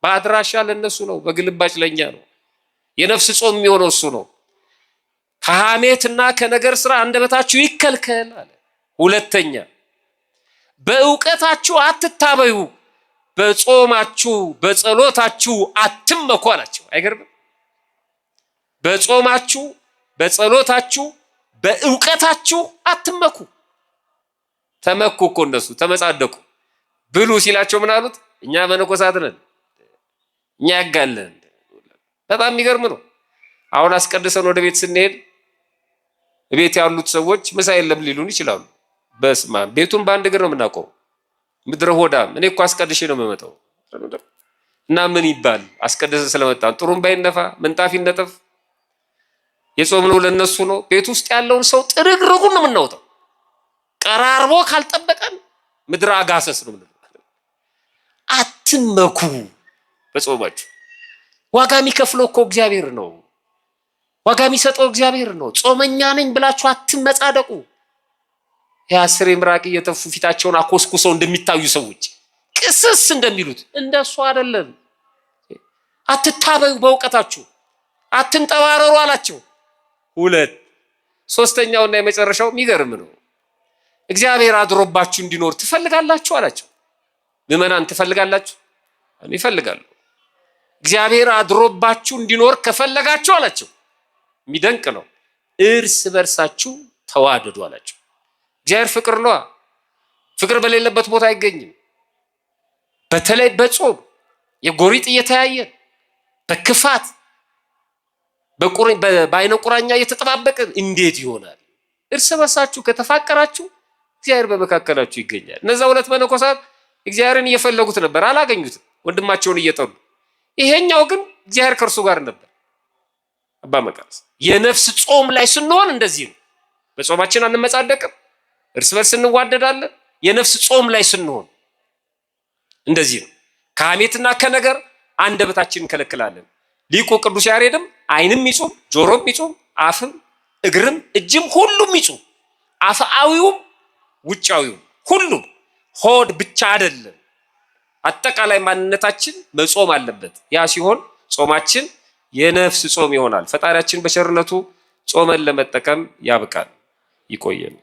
በአድራሻ ለነሱ ነው፣ በግልባጭ ለኛ ነው። የነፍስ ጾም የሚሆነው እሱ ነው። ከሐሜትና ከነገር ስራ አንደበታችሁ ይከልከል አለ። ሁለተኛ በእውቀታችሁ አትታበዩ፣ በጾማችሁ በጸሎታችሁ አትመኩ አላቸው። አይገርምም? በጾማችሁ በጸሎታችሁ በእውቀታችሁ አትመኩ። ተመኩ እኮ እነሱ ተመጻደቁ። ብሉ ሲላቸው ምን አሉት? እኛ መነኮሳት ነን፣ እኛ ያጋለን። በጣም የሚገርም ነው። አሁን አስቀድሰን ወደ ቤት ስንሄድ ቤት ያሉት ሰዎች ምሳ የለም ሊሉን ይችላሉ። በስማ ቤቱን በአንድ እግር ነው የምናውቀው። ምድረ ሆዳም እኔ እኮ አስቀድሼ ነው የምመጣው እና ምን ይባል አስቀድሰ ስለመጣን ጥሩምባ ይነፋ ምንጣፍ ይነጠፍ። የጾምነው ለነሱ ነው። ቤት ውስጥ ያለውን ሰው ጥርግርጉን ነው የምናወጣው። ቀራርቦ ካልጠበቀን ምድረ አጋሰስ ነው የምንለው። አትመኩ በጾማችሁ። ዋጋ የሚከፍለው እኮ እግዚአብሔር ነው። ዋጋ የሚሰጠው እግዚአብሔር ነው። ጾመኛ ነኝ ብላችሁ አትመጻደቁ። የ10 ምራቅ እየተፉ ፊታቸውን አኮስኩሰው እንደሚታዩ ሰዎች ቅስስ እንደሚሉት እንደሱ አይደለም። አትታበዩ በእውቀታችሁ፣ አትንጠባረሩ አላቸው። 2 ሶስተኛውና የመጨረሻው የሚገርም ነው። እግዚአብሔር አድሮባችሁ እንዲኖር ትፈልጋላችሁ አላቸው። ምዕመናን ትፈልጋላችሁ? እኔ እፈልጋለሁ። እግዚአብሔር አድሮባችሁ እንዲኖር ከፈለጋችሁ አላቸው። የሚደንቅ ነው። እርስ በርሳችሁ ተዋደዱ አላቸው። እግዚአብሔር ፍቅር ነው። ፍቅር በሌለበት ቦታ አይገኝም። በተለይ በጾም የጎሪጥ እየተያየን በክፋት በአይነ ቁራኛ እየተጠባበቅን እንዴት ይሆናል? እርስ በርሳችሁ ከተፋቀራችሁ እግዚአብሔር በመካከላችሁ ይገኛል። እነዛ 2 መነኮሳት እግዚአብሔርን እየፈለጉት ነበር፣ አላገኙትም። ወንድማቸውን እየጠሉ። ይሄኛው ግን እግዚአብሔር ከእርሱ ጋር ነበር። አባ መቃርስ የነፍስ ጾም ላይ ስንሆን እንደዚህ ነው። በጾማችን አንመጻደቅም፣ እርስ በርስ እንዋደዳለን። የነፍስ ጾም ላይ ስንሆን እንደዚህ ነው። ከሐሜትና ከነገር አንደበታችንን እንከለክላለን። ሊቁ ቅዱስ ያሬድም ዓይንም ይጹም፣ ጆሮም ይጹም፣ አፍም እግርም እጅም ሁሉም ይጹም፣ አፍአዊውም ውጫዊውም ሁሉም፣ ሆድ ብቻ አይደለም። አጠቃላይ ማንነታችን መጾም አለበት። ያ ሲሆን ጾማችን የነፍስ ጾም ይሆናል። ፈጣሪያችን በቸርነቱ ጾመን ለመጠቀም ያብቃል። ይቆየን።